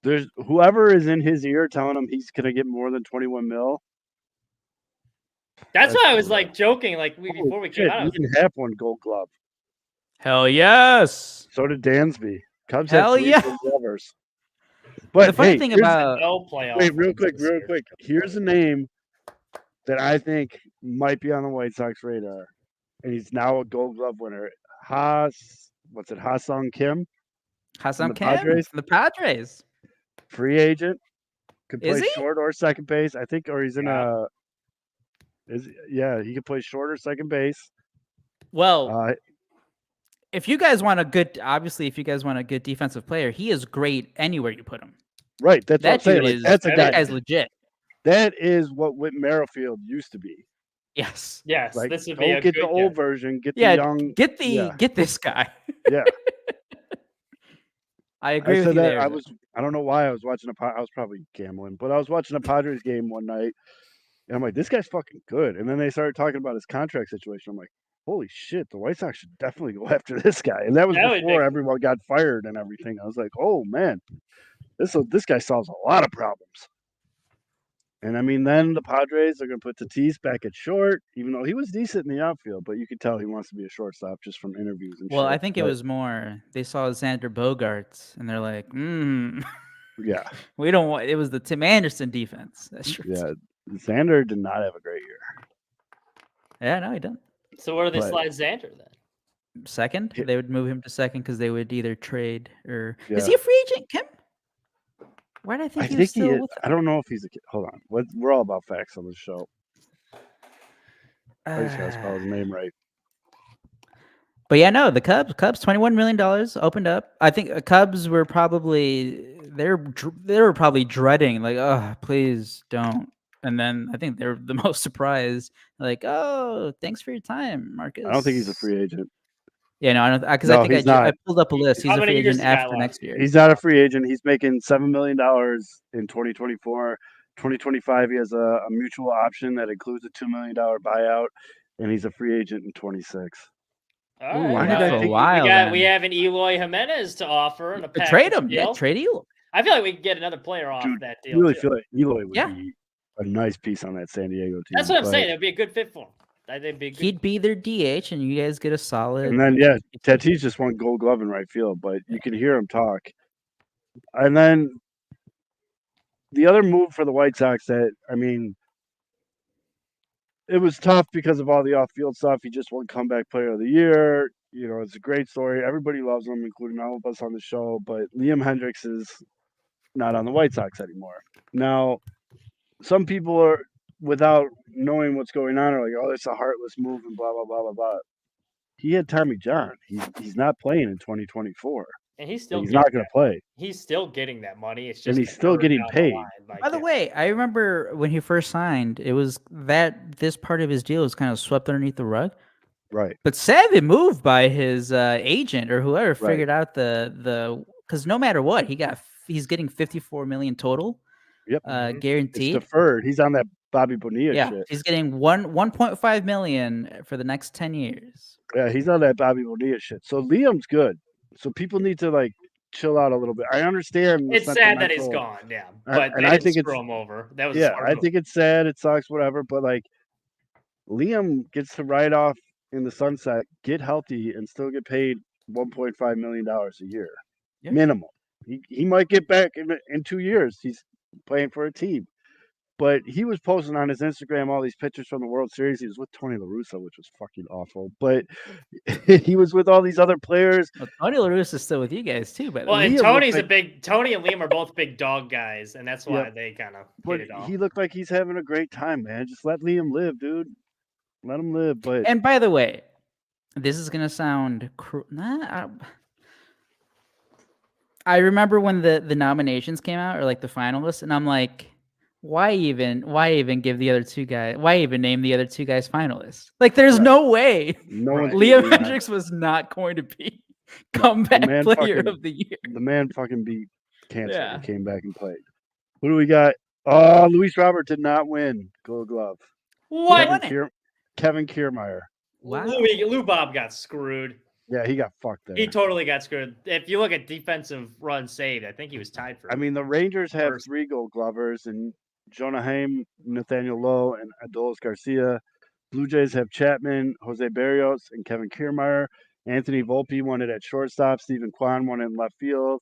there's whoever is in his ear telling him he's gonna get more than 21 mil. That's That's why I was weird. like joking, like before we came Shit, out. I he was didn't have one Gold Glove. Hell yes. So did Dansby. Cubs Hell have 3 yeah. Gold Glovers. But The funny hey, thing here's- about no playoff. wait, real quick, this year. Here's a name that I think might be on the White Sox radar, and he's now a Gold Glove winner. Ha-Sung Kim, Hassan the Kim Padres? from the Padres. free agent, could Is play he? short or second base. I think, or he's in Yeah. he could play short or second base. Well, if you guys want a good defensive player, he is great anywhere you put him. Right, that's what I'm That saying. dude Like, is that's a that guy. guy's legit. That is what Whit Merrifield used to be. Yes. Yes, Like, this would be don't a get good the old version. Get Yeah, the young. get yeah. this guy. Yeah, I agree I with said you that. there. I don't know why I was watching I was probably gambling, but I was watching a Padres game one night, and I'm like, this guy's fucking good. And then they started talking about his contract situation. I'm like, holy shit, the White Sox should definitely go after this guy. And that was That would before make- everyone got fired and everything. I was like, oh man, this guy solves a lot of problems. And I mean, then the Padres are going to put Tatis back at short, even though he was decent in the outfield, but you could tell he wants to be a shortstop just from interviews and Well, shit. I think it But, was more they saw Xander Bogaerts and they're like, yeah, we don't want. It was the Tim Anderson defense. That's true. yeah. Xander did not have a great year. Yeah, no, he didn't. So where do they But- slide Xander then? Second, Yeah. they would move him to second because they would either trade or is Yeah. he a free agent, Kim? Why did I think I he think was he still is. with I don't know if he's a kid. Hold on. We're all about facts on this show. I just got to spell his name right. But yeah, no, the Cubs, $21 million opened up. I think Cubs were probably they were probably dreading like, oh, please don't. And then I think they're the most surprised, like, oh, thanks for your time, Marcus. I don't think he's a free agent. Yeah, no, I don't because No, I think he's not. I pulled up a list. He's How a many free years agent he got after left? next year. He's not a free agent. He's making $7 million in 2024. 2025, he has a mutual option that includes a $2 million buyout, and he's a free agent in 26. All Ooh, right. why did I think- we while, have an Eloy Jimenez to offer and a package trade him? Yeah, deal. trade Eloy. I feel like we could get another player off Dude, that I deal. really too. feel like Eloy would Yeah. be a nice piece on that San Diego team. That's what I'm but- saying. It'd be a good fit for him. I think it'd be a good. He'd be their DH, and you guys get a solid. And then, yeah, Tatis just won Gold Glove in right field, but you can hear him talk. And then the other move for the White Sox that, I mean, it was tough because of all the off-field stuff. He just won Comeback Player of the Year. You know, it's a great story. Everybody loves him, including all of us on the show. But Liam Hendricks is not on the White Sox anymore. Now, some people are, without knowing what's going on, are like, oh, it's a heartless move and blah, blah, blah, blah, blah. He had Tommy John. He's not playing in 2024. and he's still He's not getting going to play. He's still getting that money. It's just And he's still further getting down the paid. line, like, By the yeah. way, I remember when he first signed, it was that this part of his deal was kind of swept underneath the rug. Right. But savvy move by his agent or whoever Right. figured out the because no matter what, he's getting 54 million total, Yep. Mhm. It's guaranteed. deferred. He's on that Bobby Bonilla Yeah, shit. he's getting 1.5 million for the next 10 years. Yeah, he's on that Bobby Bonilla shit. So Liam's good. So people need to like chill out a little bit. I understand. the It's sad that he's sentimental- gone. Yeah, I- but and they I didn't think screw it's- him over. That was a Yeah, smart I move. think it's sad. It sucks, whatever. But like, Liam gets to ride off in the sunset, get healthy, and still get paid $1.5 million a year, Yeah. minimum. He might get back in 2 years. He's playing for a team. But he was posting on his Instagram all these pictures from the World Series. He was with Tony La Russa, which was fucking awful. But he was with all these other players. Well, Tony La Russa is still with you guys too, by the Well, way. and Liam Tony's looked Tony and Liam are both big dog guys, and that's why Yep. they kind of But hit it off. he looked like he's having a great time, man. Just let Liam live, dude. Let him live. But And by the way, this is gonna sound I remember when the nominations came out or like the finalists, and I'm like, why even give the other two guys? Why even name the other two guys finalists? Like, there's Right. no way no Right. one Liam Hendricks was not going to be comeback man player fucking- of the year. The man fucking beat cancer Yeah. and came back and played. Who do we got? Oh, Luis Robert did not win Gold Glove. What? won it? Kevin Kiermaier. Wow. Lou Bob got screwed. Yeah, he got fucked there. He totally got screwed. If you look at defensive runs saved, I think he was tied for. I mean, the Rangers have First. 3 Gold Glovers, and Jonah Heim, Nathaniel Lowe, and Adolis Garcia. Blue Jays have Chapman, Jose Barrios, and Kevin Kiermaier. Anthony Volpe won it at shortstop. Stephen Kwan won it in left field.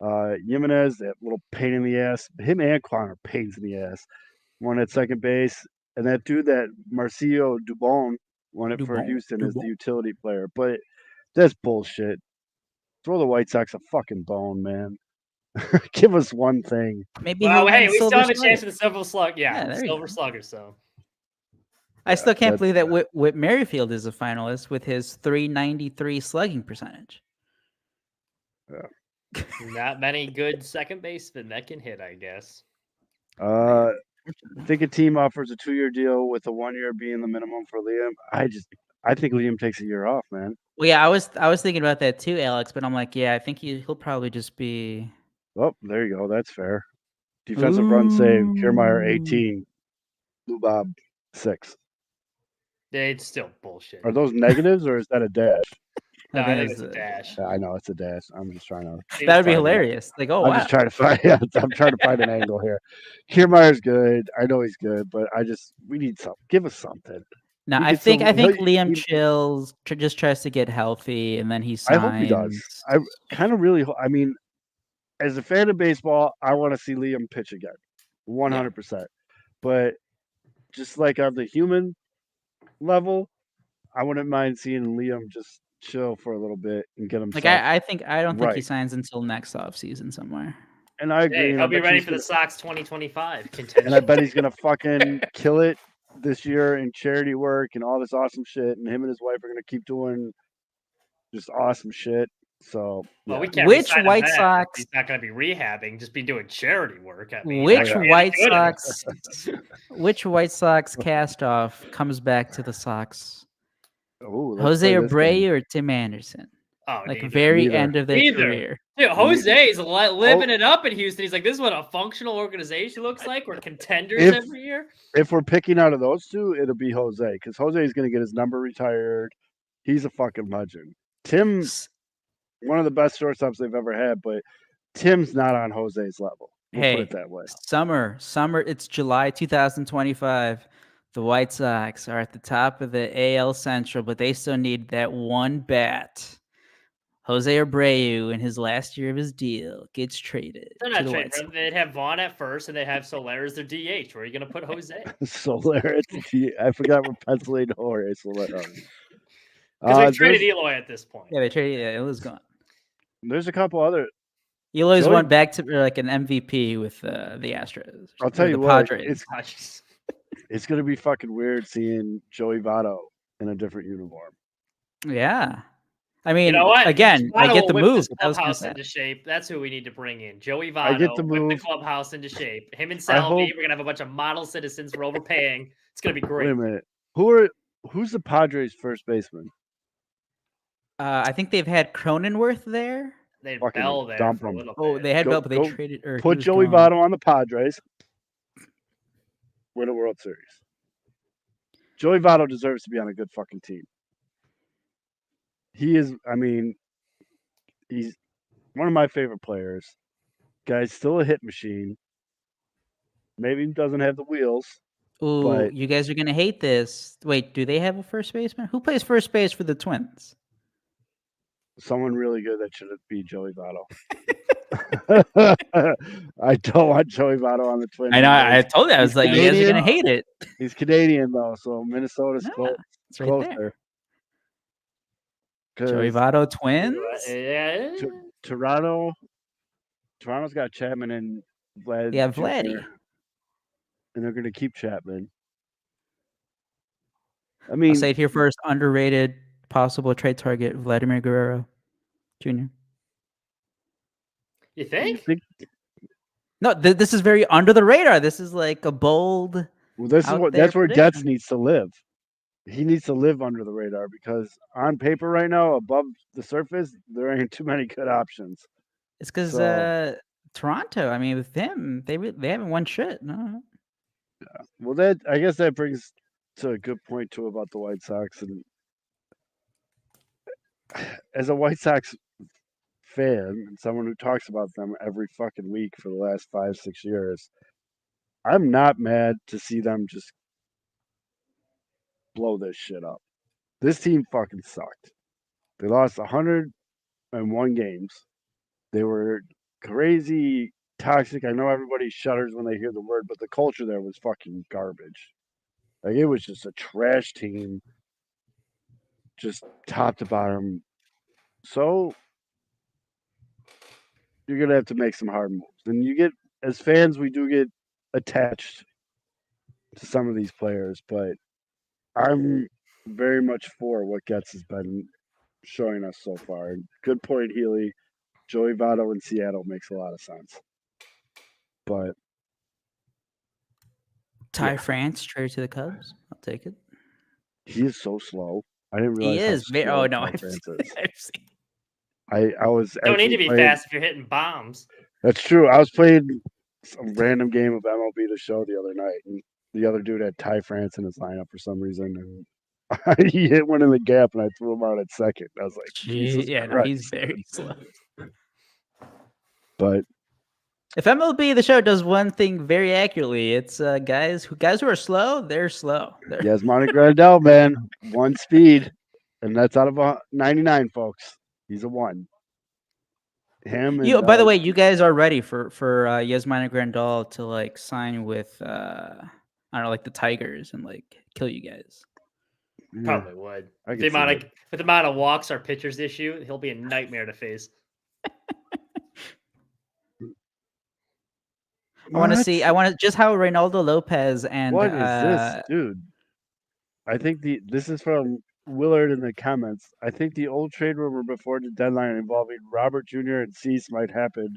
Jimenez, that little pain in the ass. Him and Kwan are pains in the ass. Won at second base. And that dude, that Marcio Dubon, won it for Dubon, Houston as the Dubon. utility player. But that's bullshit. Throw the White Sox a fucking bone, man. Give us one thing. Maybe well, he'll hey, win we still Silver have a chance Slugger. for the Silver Slug. Yeah, Yeah, there you Silver go. Slugger. So I still can't that's- believe that Whit Merrifield is a finalist with his 393 slugging percentage. not many good second basemen that can hit, I guess. I think a team offers a 2-year deal with a 1-year being the minimum for Liam. I think Liam takes a year off, man. Well, yeah, I was thinking about that too, Alex. But I'm like, yeah, I think he'll probably just be. Oh, there you go. That's fair. Defensive run save. Kiermaier 18. Lou Bob 6. It's still bullshit. Are those negatives or is that a dash? No, I think it's it's a dash. Yeah, I know it's a dash. I'm just trying to. He that was would be talking- hilarious. Like, oh I'm wow. just trying to find. I'm trying to find an angle here. Kiermaier's good. I know he's good, but we need something. Give us something. No, He I could think still- Liam he- Chills just tries to get healthy, and then he I signs. hope he does. I kind of really. I mean, as a fan of baseball, I want to see Liam pitch again, 100%. But just like on the human level, I wouldn't mind seeing Liam just chill for a little bit and get himself. Like I don't think he right. signs until next offseason somewhere. And I agree. Hey, and I he'll be bet ready he's for the gonna- Sox 2025 And I contention. bet he's gonna fucking kill it this year in charity work and all this awesome shit. And him and his wife are gonna keep doing just awesome shit. So Well, yeah. we can't Which re-sign him White then if Sox- He's not going to be rehabbing, just be doing charity work. I mean, Which he's not gonna White be any good Sox? Which White Sox cast off comes back to the Sox? Ooh, let's Jose play this game. Abreu or Tim Anderson? Oh, Like neither. very Neither. end of their Neither. career. Dude, Jose's living Oh. it up in Houston. He's like, this is what a functional organization looks like. We're contenders If- every year. If we're picking out of those two, it'll be Jose because Jose is gonna get his number retired. He's a fucking legend. Tim, one of the best shortstops they've ever had, but Tim's not on Jose's level. We'll Hey, put it that way. Summer. It's July 2025. The White Sox are at the top of the AL Central, but they still need that one bat. Jose Abreu, in his last year of his deal, gets traded They're to not the trading White for Sox. him. They'd have Vaughn at first, and they'd have Soler as their DH. Where are you going to put Jose? Soler. I forgot we're penciling Jorge Soler. Because we traded Eloy at this point. Yeah, they traded. Yeah, it was gone. There's a couple other. Eloy's Joey- went back to like an MVP with the Astros. I'll tell or you the what, Padres. it's gonna be fucking weird seeing Joey Votto in a different uniform. Yeah. I mean, You know what? again, I Votto get will the whip move. this But that was kinda clubhouse sad. into shape. That's who we need to bring in. Joey Votto. I get the whip move. the clubhouse into shape. Him and I Salvi. hope- We're gonna have a bunch of model citizens for overpaying. It's gonna be Wait great. a minute. Who's the Padres' first baseman? I think they've had Cronenworth there. They had Fucking Bell there dump for a him. little Oh, bit. they had Go- Bell, but they go traded. Or he Put was Joey gone. Votto on the Padres. Win a World Series. Joey Votto deserves to be on a good fucking team. He is. I mean, he's one of my favorite players. Guy's still a hit machine. Maybe he doesn't have the wheels. Ooh, but- you guys are gonna hate this. Wait, do they have a first baseman? Who plays first base for the Twins? Someone really good that should be Joey Votto. I don't want Joey Votto on the Twins. I know. I because told you. I was he's like, you guys are gonna Canadian. hate it. He's Canadian though, so Minnesota's Yeah, it's right there. closer. Joey 'Cause Votto Twins. Yeah. Toronto's got Chapman and Vlad. Yeah, Jr., Vladdy. and they're going to keep Chapman. I I'll mean, say it here first. Underrated possible trade target: Vladimir Guerrero Jr. You think? No, this is very under the radar. This is like a bold. well, that's out where there Getz prediction. needs to live. He needs to live under the radar because on paper right now, above the surface, there ain't too many good options. It's because So- Toronto. I mean, with them, they haven't won shit. No. Well, I guess that brings to a good point too about the White Sox. And as a White Sox fan and someone who talks about them every fucking week for the last 5-6 years, I'm not mad to see them just blow this shit up. This team fucking sucked. They lost 101 games. They were crazy toxic. I know everybody shudders when they hear the word, but the culture there was fucking garbage. Like it was just a trash team, just top to bottom. So you're gonna have to make some hard moves, and you get as fans, we do get attached to some of these players, but I'm very much for what Getz has been showing us so far. Good point, Healy. Joey Votto in Seattle makes a lot of sense, but Ty France traded to the Cubs. I'll take it. he is so slow. I didn't realize He how is. Oh slow no, Ty I've France seen, is. I've seen. I was Don't need actually to be playing- fast if you're hitting bombs. That's true. I was playing some random game of MLB The Show the other night, and the other dude had Ty France in his lineup for some reason, and He hit one in the gap, and I threw him out at second. I was like, Jesus Yeah, no, Christ, he's very slow. But If MLB the show does one thing very accurately, it's guys who are slow. They're slow. Yasmani Grandal, man, 1 speed, and that's out of 99, folks. He's a 1. Him and By the way, you guys are ready for Yasmani Grandal to like sign with I don't know, like the Tigers and like kill you guys. yeah, Probably would. I With can see it. the amount of walks our pitchers issue, he'll be a nightmare to face. I want to see. I want to just how Reynaldo Lopez and What is this, dude? I think this is from Willard in the comments. I think the old trade rumor before the deadline involving Robert Jr. and Cease might happen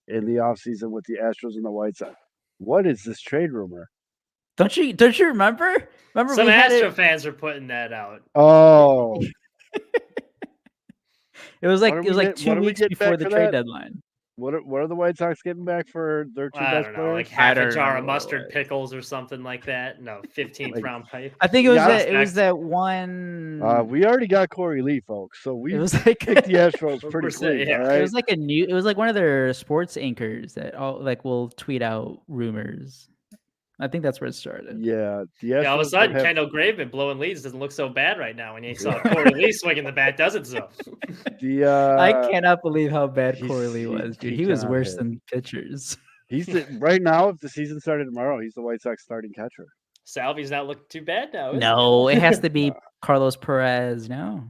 in the offseason with the Astros and the White Sox. What is this trade rumor? Don't you remember? Remember Some we had Astro it. fans are putting that out. Oh, It was like What do we get- 2 what do we weeks get before back the for trade that? deadline. what are the White Sox getting back for their 2 I best don't know, players? like half I a don't jar of remember mustard what. pickles or something like that. No, 15th Like- round pipe. I think it was Yeah, that one. We already got Corey Lee, folks. So we it was like picked the Astros pretty 100%, clean. yeah. All It right. was like it was like one of their sports anchors that all like will tweet out rumors. I think that's where it started. Yeah, the Yeah, all of a Astros sudden, have- Kendall Graveman blowing leads doesn't look so bad right now. When you saw Corey Lee swinging the bat, does it so? the I cannot believe how bad he's- Corey Lee he- was, dude. he He was cannot worse hit. than pitchers. He's right now. If the season started tomorrow, he's the White Sox starting catcher. Salvi's not looking too bad now. Is No, he? it has to be Carlos Perez. No.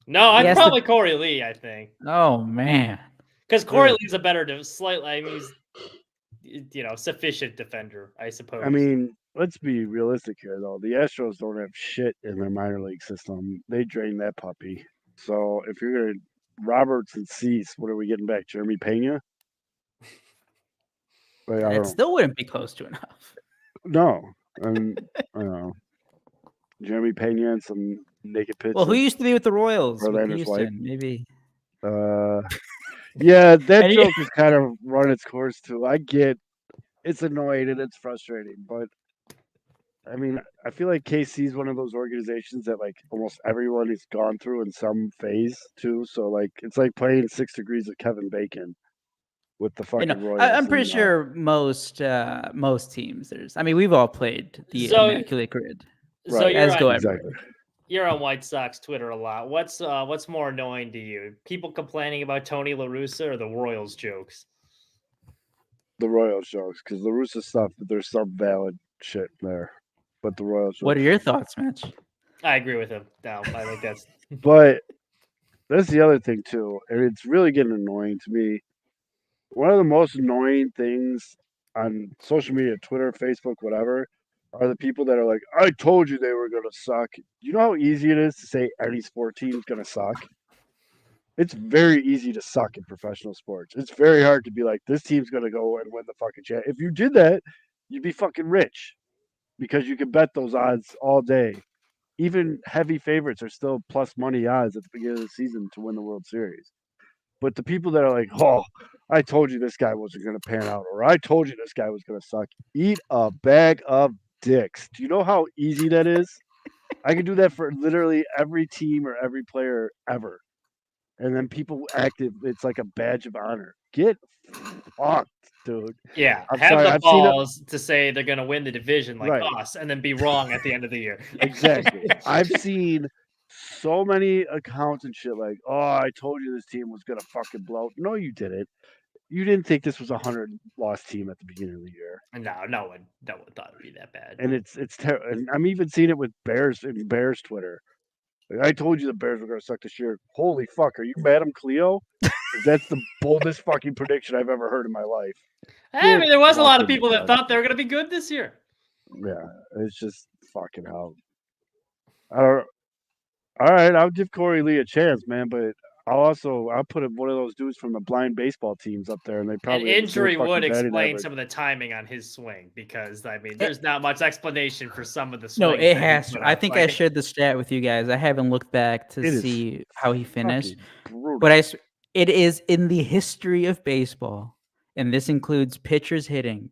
No, He I'm has to- probably Corey Lee. I think Oh man. because Corey Yeah. Lee's a better, slightly. I mean, he's sufficient defender, I suppose. I mean, let's be realistic here, though. The Astros don't have shit in their minor league system. They drained that puppy. So if you're gonna Roberts and Cease, what are we getting back? Jeremy Pena? Like, I It don't still wouldn't be close to enough. know. I don't know. Jeremy Pena and some naked pitch. Well, who used to be with the Royals? With Verlander's wife. Houston, maybe. Yeah, that And he- joke has kind of run its course too. I get it's annoying and it's frustrating, but I mean, I feel like KC is one of those organizations that like almost everyone has gone through in some phase too. So like it's like playing 6 Degrees of Kevin Bacon with the You fucking know, Royals. I'm pretty and, sure most teams. We've all played the So- Immaculate Grid. so Right. you're As on, go everywhere. Exactly. you're on White Sox Twitter a lot. What's more annoying to you? People complaining about Tony La Russa or the Royals jokes? The Royals jokes because the Russo stuff, there's some valid shit there, but the Royals. What are jokes- your thoughts, Mitch? I agree with him. No, I think that's But that's the other thing too, and it's really getting annoying to me. One of the most annoying things on social media, Twitter, Facebook, whatever, are the people that are like, "I told you they were gonna suck." You know how easy it is to say any sport team is gonna suck? It's very easy to suck in professional sports. It's very hard to be like, "This team's gonna go and win the fucking champ." If you did that, you'd be fucking rich because you can bet those odds all day. Even heavy favorites are still plus money odds at the beginning of the season to win the World Series. But the people that are like, "Oh, I told you this guy wasn't going to pan out," or "I told you this guy was going to suck," eat a bag of dicks. Do you know how easy that is? I can do that for literally every team or every player ever. And then people act it's like a badge of honor. Get fucked, dude. yeah. I'm Have sorry, the I've seen it- balls to say they're going to win the division like Right. us, and then be wrong at the end of the year. Exactly. I've seen so many accounts and shit like, "Oh, I told you this team was gonna fucking blow." No, you didn't. You didn't think this was a 100-loss team at the beginning of the year. No one thought it'd be that bad. And it's terrible. And I'm even seeing it with Bears and Bears Twitter. Like, "I told you the Bears were gonna suck this year." Holy fuck, are you Madam Cleo? 'Cause that's the boldest fucking prediction I've ever heard in my life. I mean, there was a lot of fucking people that fuck. thought they were going to be good this year. Yeah, it's just fucking hell. I don't. All right, I'll give Corey Lee a chance, man, but I'll put one of those dudes from the blind baseball teams up there, and they An probably have the same injury fucking would batting explain average. some of the timing on his swing because I mean, there's not much explanation for some of the No, swings it that he has put to. I up. think I Like, shared the stat with you guys. I haven't looked back to It is see how he finished, Fucking brutal. but it is in the history of baseball, and this includes pitchers hitting.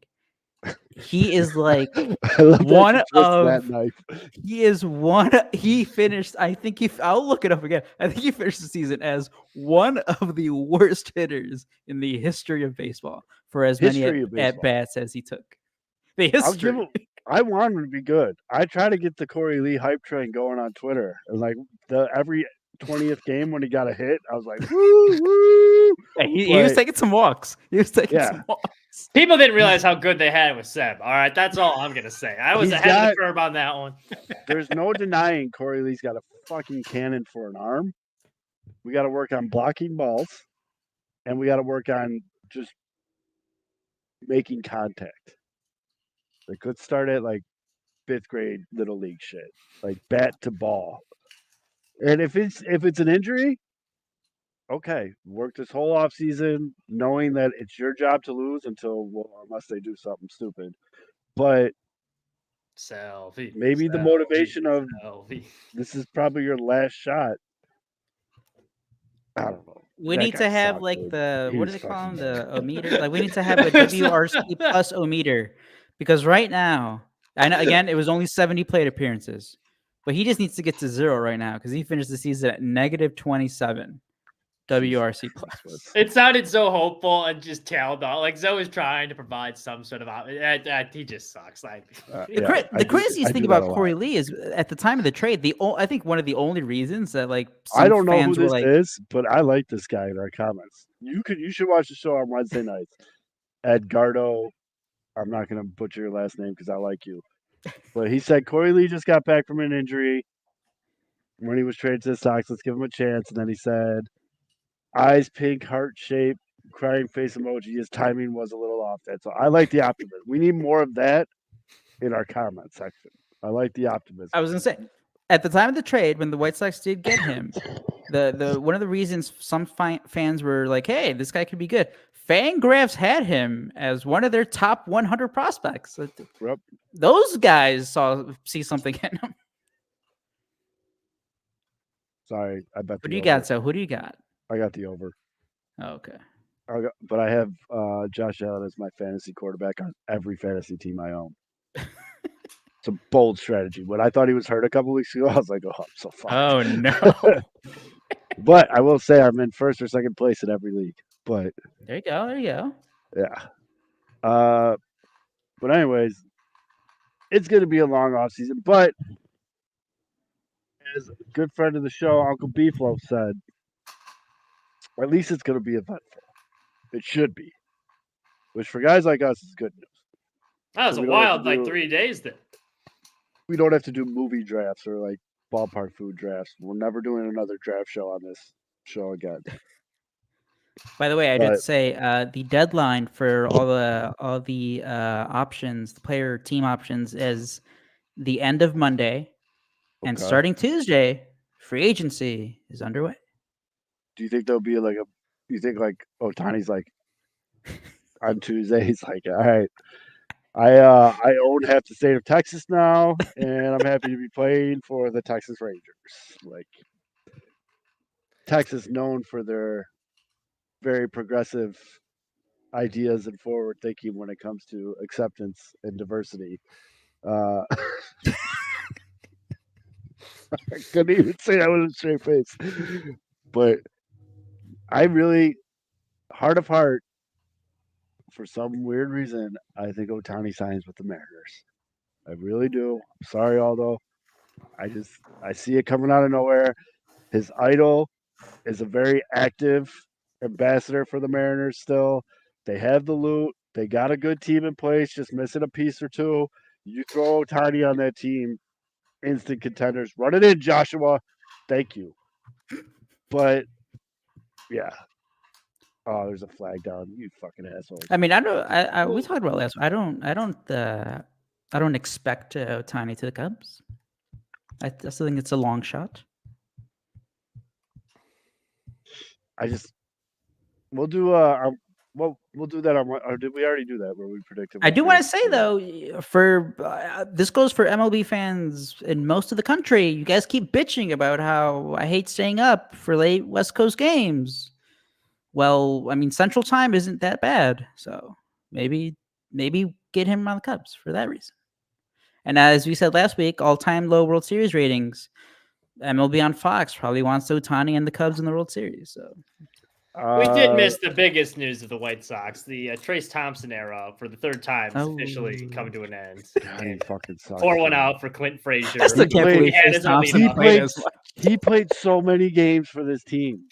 he is like I love that one you twist of that knife. he is one. He finished. I think I'll look it up again. I think he finished the season as one of the worst hitters in the history of baseball for as many History of at baseball. bats as he took. The I'll give history. him. I want him to be good. I try to get the Corey Lee hype train going on Twitter, and like every 20th game when he got a hit, I was like, woo, woo. Yeah, he was But, taking some walks. He was taking Yeah. some walks. People didn't realize how good they had with Seb. All right, that's all I'm gonna say. I was He's ahead of got- the curve on that one. There's no denying Corey Lee's got a fucking cannon for an arm. We got to work on blocking balls, and we got to work on just making contact. Like, let's start at like 5th grade little league shit, like bat to ball. And if it's an injury, okay, work this whole offseason knowing that it's your job to lose unless they do something stupid. But Selfie. maybe the selfie, motivation of selfie. this is probably your last shot. I don't know. We That need guy to have sucked, like dude. the He what do was they call them? fucking The o-meter. Like we need to have a WRC plus o-meter because right now, I know again it was only 70 plate appearances, but he just needs to get to 0 right now because he finished the season at -27 WRC plus. It sounded so hopeful and just tailed off. Like Zoe was trying to provide some sort of. He just sucks. Like The craziest thing about Corey Lee is at the time of the trade, I think one of the only reasons that like some I don't know who fans were this like, is, but I like this guy in our comments. You should watch the show on Wednesday nights. Edgardo, I'm not going to butcher your last name because I like you, but he said Corey Lee just got back from an injury when he was traded to the Sox. Let's give him a chance, and then he said, "Eyes pink, heart shape, crying face emoji. His timing was a little off." That's all. I like the optimism. We need more of that in our comment section. I like the optimism. I was gonna say, at the time of the trade, when the White Sox did get him, the one of the reasons some fans were like, "Hey, this guy could be good." Fangraphs had him as one of their top 100 prospects. Yep. Those guys see something in him. Sorry, I bet. What do you got? So who do you got? I got the over. Oh, okay. But I have Josh Allen as my fantasy quarterback on every fantasy team I own. It's a bold strategy. When I thought he was hurt a couple weeks ago, I was like, "Oh, I'm so fucked." Oh no! But I will say I'm in first or second place in every league. But there you go. There you go. Yeah. But anyways, it's going to be a long off season. But as a good friend of the show, Uncle Beefloaf said, at least it's going to be eventful. It should be, which for guys like us is good news. That was So a we don't have wild to do- 3 days then. We don't have to do movie drafts or like ballpark food drafts. We're never doing another draft show on this show again. By the way, I did But- say the deadline for all the options, the player team options, is the end of Monday, and Okay. starting Tuesday, free agency is underway. Do you think there'll be like you think like Ohtani's like on Tuesday, he's like, all right, I own half the state of Texas now, and I'm happy to be playing for the Texas Rangers. Like Texas, known for their very progressive ideas and forward thinking when it comes to acceptance and diversity. I couldn't even say that with a straight face, but I really, heart of heart, for some weird reason, I think Ohtani signs with the Mariners. I really do. Sorry, Aldo. I see it coming out of nowhere. His idol is a very active ambassador for the Mariners still. They have the loot. They got a good team in place, just missing a piece or two. You throw Ohtani on that team, instant contenders. Run it in, Joshua. Thank you. But, yeah. Oh, there's a flag down. You fucking assholes. I mean, we talked about last. I don't expect Ohtani to the Cubs. I still think it's a long shot. We'll do we'll do that on, or did we already do that where we predicted? I do want to say though, for this goes for MLB fans in most of the country. You guys keep bitching about how I hate staying up for late West Coast games. Well, I mean, Central Time isn't that bad, so maybe get him on the Cubs for that reason. And as we said last week, all-time low World Series ratings. MLB on Fox probably wants Ohtani and the Cubs in the World Series. So we did miss the biggest news of the White Sox. The Trace Thompson era for the third time has officially come to an end. God, he fucking sucks. Pour one out for Clint Frazier. I still can't believe Trace Thompson played as much. He played so many games for this team.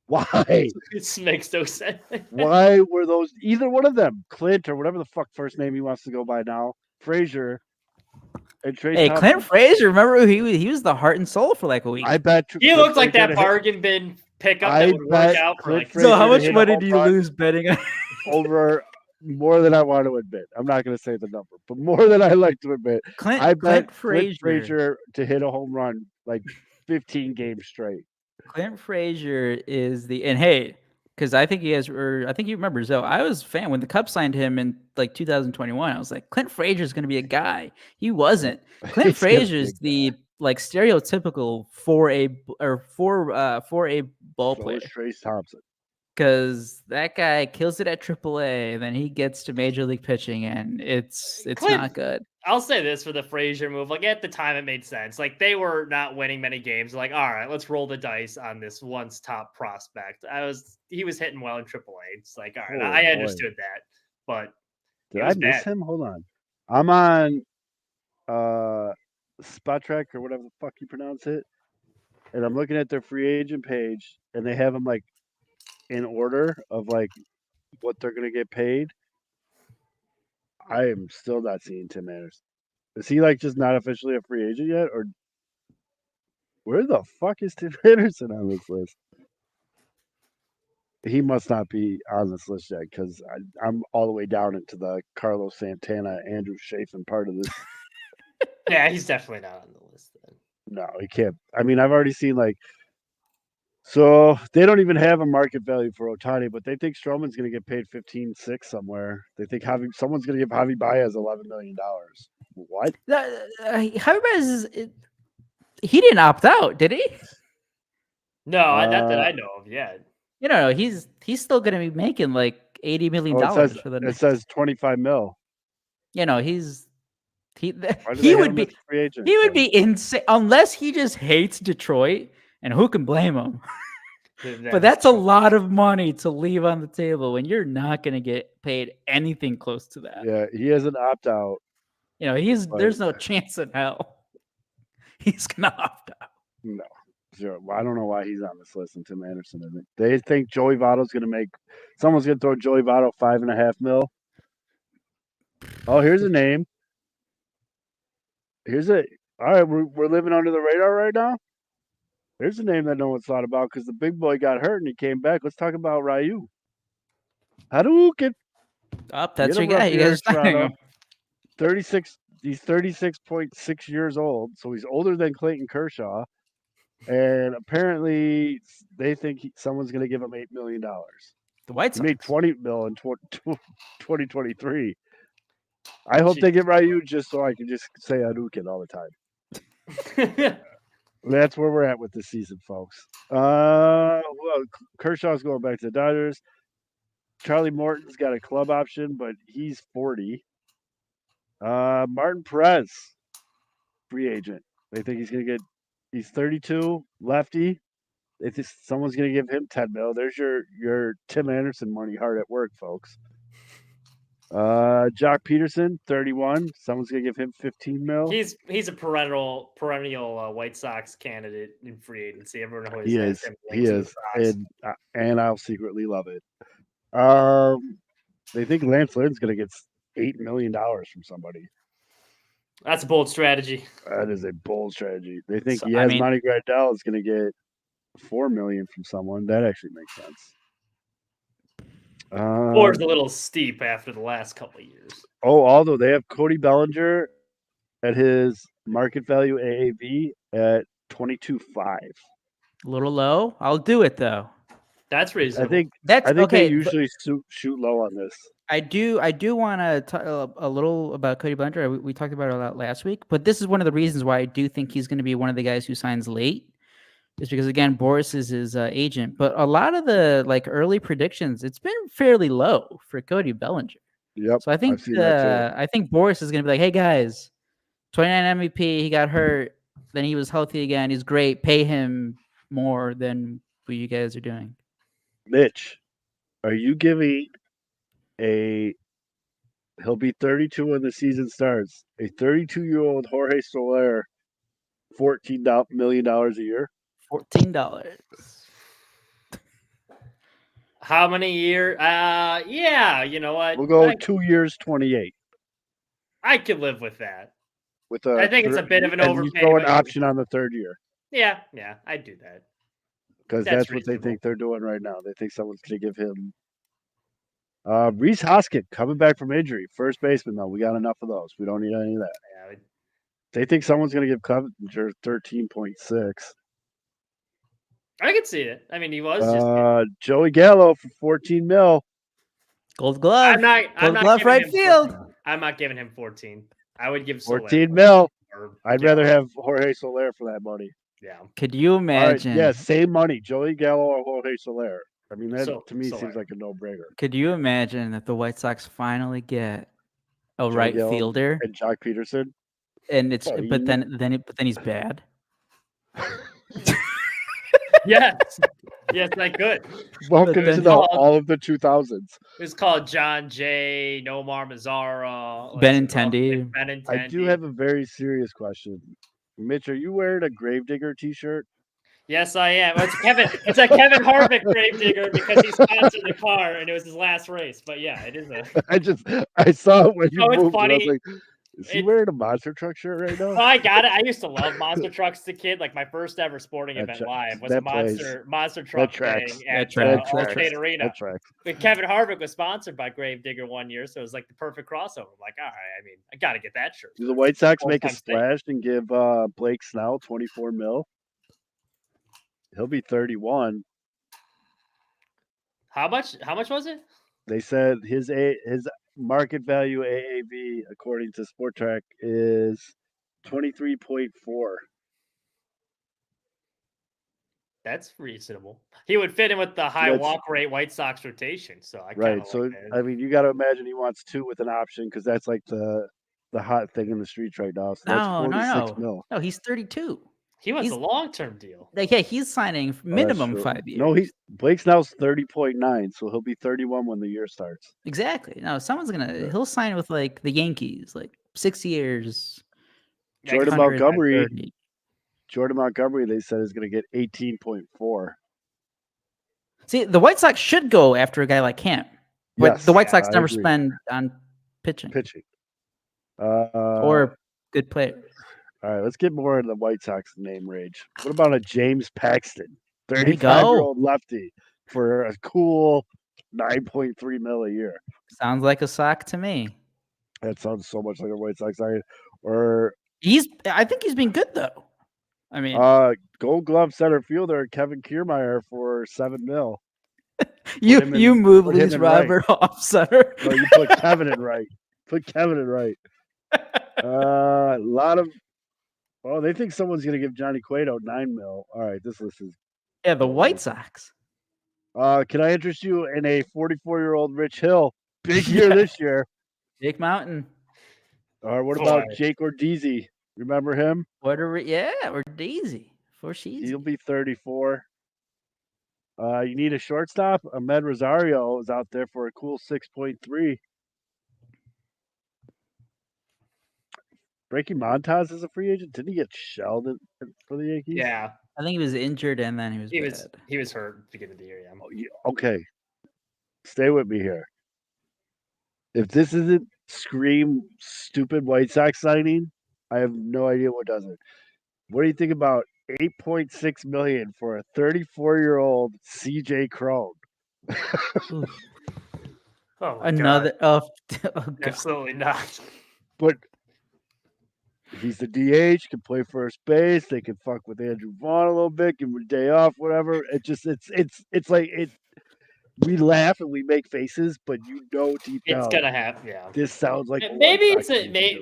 Why? It makes no sense. Why were those either one of them, Clint or whatever the fuck first name he wants to go by now, Frazier, and Trace Thompson? Clint Frazier, remember he was the heart and soul for like a week. I bet he looked like that bargain bin pickup that would work out for like. So how much money do you lose betting over? More than I want to admit. I'm not going to say the number, but more than I like to admit. I bet Clint Frazier to hit a home run like 15 games straight. Clint Frazier is and hey, because I think you remember, Zoe, I was a fan when the Cubs signed him in like 2021. I was like, Clint Frazier is going to be a guy. He wasn't. Clint Frazier is the like stereotypical for a ball player. Trace Thompson. Because that guy kills it at AAA, and then he gets to major league pitching, and it's Clint, not good. I'll say this for the Frazier move. Like at the time, it made sense. Like they were not winning many games. Like, all right, let's roll the dice on this once top prospect. He was hitting well in AAA. It's like, all right, I understood that, but did I miss him? Hold on, I'm on Spot Track or whatever the fuck you pronounce it, and I'm looking at their free agent page, and they have him like in order of like what they're going to get paid. I am still not seeing Tim Anderson. Is he like just not officially a free agent yet, or where the fuck is Tim Anderson on this list? He must not be on this list yet because I'm all the way down into the Carlos Santana, Andrew Chafin part of this. Yeah, he's definitely not on the list then. No, he can't. I mean, I've already seen like. So they don't even have a market value for Ohtani, but they think Stroman's going to get paid 15.6 somewhere. They think someone's going to give Javi Baez $11 million. What? Javi Baez he didn't opt out, did he? No, not that I know of yet. He's still going to be making like $80 million for the. It says 25 mil. He would be free agent. He would be insane unless he just hates Detroit. And who can blame him? But that's a lot of money to leave on the table when you're not going to get paid anything close to that. Yeah, he has an opt-out. There's no chance in hell he's going to opt out. No, zero. Well, I don't know why he's on this list and Tim Anderson isn't. They think Joey Votto's going to someone's going to throw Joey Votto $5.5 million. Oh, here's a name. All right, we're living under the radar right now. There's a name that no one's thought about because the big boy got hurt and he came back. Let's talk about Ryu. Hadouken. That's your guy. You guys are signing him. 36. He's 36.6 years old, so he's older than Clayton Kershaw. And apparently, they think someone's going to give him $8 million. The White Sox made $20 million in 2023. I hope they get Ryu just so I can just say Hadouken all the time. That's where we're at with this season, folks. Well, Kershaw's going back to the Dodgers. Charlie Morton's got a club option, but he's 40. Martin Perez, free agent. They think he's 32, lefty. They think someone's going to give him $10 million. There's your Tim Anderson money hard at work, folks. Jock Peterson, 31. Someone's gonna give him $15 million. He's a perennial White Sox candidate in free agency. Everyone always he is, and I'll secretly love it. They think Lance Lynn's gonna get $8 million from somebody. That's a bold strategy. That is a bold strategy. They think Yasmani Grandal is gonna get $4 million from someone. That actually makes sense. Or it's a little steep after the last couple of years. Although they have Cody Bellinger at his market value AAV at 22.5. A little low. I'll do it though. That's reasonable. I think okay, they usually shoot low on this. I do want to talk a little about Cody Bellinger. We talked about it a lot last week, but this is one of the reasons why I do think he's going to be one of the guys who signs late. Is because again, Boris is his agent, but a lot of the early predictions, it's been fairly low for Cody Bellinger. Yep. So I think I've seen that I think Boris is gonna be like, hey guys, 29 MVP, he got hurt, then he was healthy again. He's great. Pay him more than what you guys are doing. too. Mitch, are you giving he'll be 32 when the season starts, a 32-year-old Jorge Soler $14 million a year? $14. How many years? Yeah, you know what? We'll go 2 years, 28. I could live with that. With I think it's a bit of an and overpay. you throw an but option on the third year yeah, I'd do that. because That's that's what they reasonable. think they're doing right now. They think someone's going to give him. Reese Hoskins coming back from injury, first baseman though. We got enough of those. We don't need any of that. Yeah, They think someone's going to give Clevenger 13.6. I could see it. I mean, he was just. Joey Gallo for 14 mil. Gold glove. I'm not glove giving right him field. 14. I'm not giving him 14. I would give 14 Soler mil. or I'd Gallo. rather have Jorge Soler for that money. Yeah. Could you All right, imagine? yeah, same money. Joey Gallo or Jorge Soler. I mean, that to me Soler. seems like a no-brainer. Could you imagine that the White Sox finally get a Joey right Gallo fielder, and Jock Peterson. and it's Oh, but then he's bad? Yes. Yes, I could. Welcome then to all of the 2000s. It's called John Jay, Nomar Mazzara, Benintendi. I do have a very serious question. Mitch, are you wearing a Gravedigger t-shirt? Yes, I am. Well, it's a Kevin Harvick Gravedigger because he sponsored the car and it was his last race. But yeah, it is a. I saw it when you Oh, it's moved. funny. And I was like, is he wearing a monster truck shirt right now? I got it. I used to love monster trucks as a kid. Like my first ever sporting event live was a monster truck thing at Allstate Arena. That tracks. But Kevin Harvick was sponsored by Gravedigger one year, so it was like the perfect crossover. I'm like, all right, I mean, I got to get that shirt. Do the White Sox make a Full-time splash and give Blake Snell 24 mil? He'll be 31. How much was it? They said his market value AAV, according to Sport Track, is 23.4. That's reasonable. He would fit in with the high walk rate White Sox rotation. So I right. So I mean, you got to imagine he wants 2 with an option because that's like the hot thing in the streets right now. So that's 46 mil. No, he's 32. He wants a long-term deal. Like, yeah, he's signing minimum 5 years. No, Blake Snell's 30.9, so he'll be 31 when the year starts. Exactly. No, he'll sign with like the Yankees, like 6 years. Jordan Montgomery, they said is going to get 18.4. See, the White Sox should go after a guy like him, but the White Sox never spend on pitching. Or good players. All right, let's get more into the White Sox name rage. What about a James Paxton, 35-year-old lefty, for a cool 9.3 mil a year? Sounds like a sock to me. That sounds so much like a White Sox signing. I think he's been good though. I mean, Gold Glove center fielder Kevin Kiermaier for 7 mil. You move Luis Robert off center. No, you put Kevin in right. A lot of. Oh, they think someone's going to give Johnny Cueto 9 mil. All right, this list is. Yeah, the White Sox. Can I interest you in a 44-year-old Rich Hill? Big year this year. Jake Mountain. What about Jake Ordizzi? Remember him? Ordizzi. He'll be 34. You need a shortstop? Ahmed Rosario is out there for a cool 6.3. Frankie Montas is a free agent. Didn't he get shelled for the Yankees? Yeah. I think he was injured and then he was bad. He was hurt at the beginning of the year, Okay. Stay with me here. If this isn't scream stupid White Sox signing, I have no idea what does it. What do you think about $8.6 million for a 34-year-old CJ Crone? Another God. Absolutely not. But he's the DH, can play first base. They can fuck with Andrew Vaughn a little bit, give him a day off, whatever. It's like it. We laugh and we make faces, but deep down it's gonna happen. Yeah, this sounds like maybe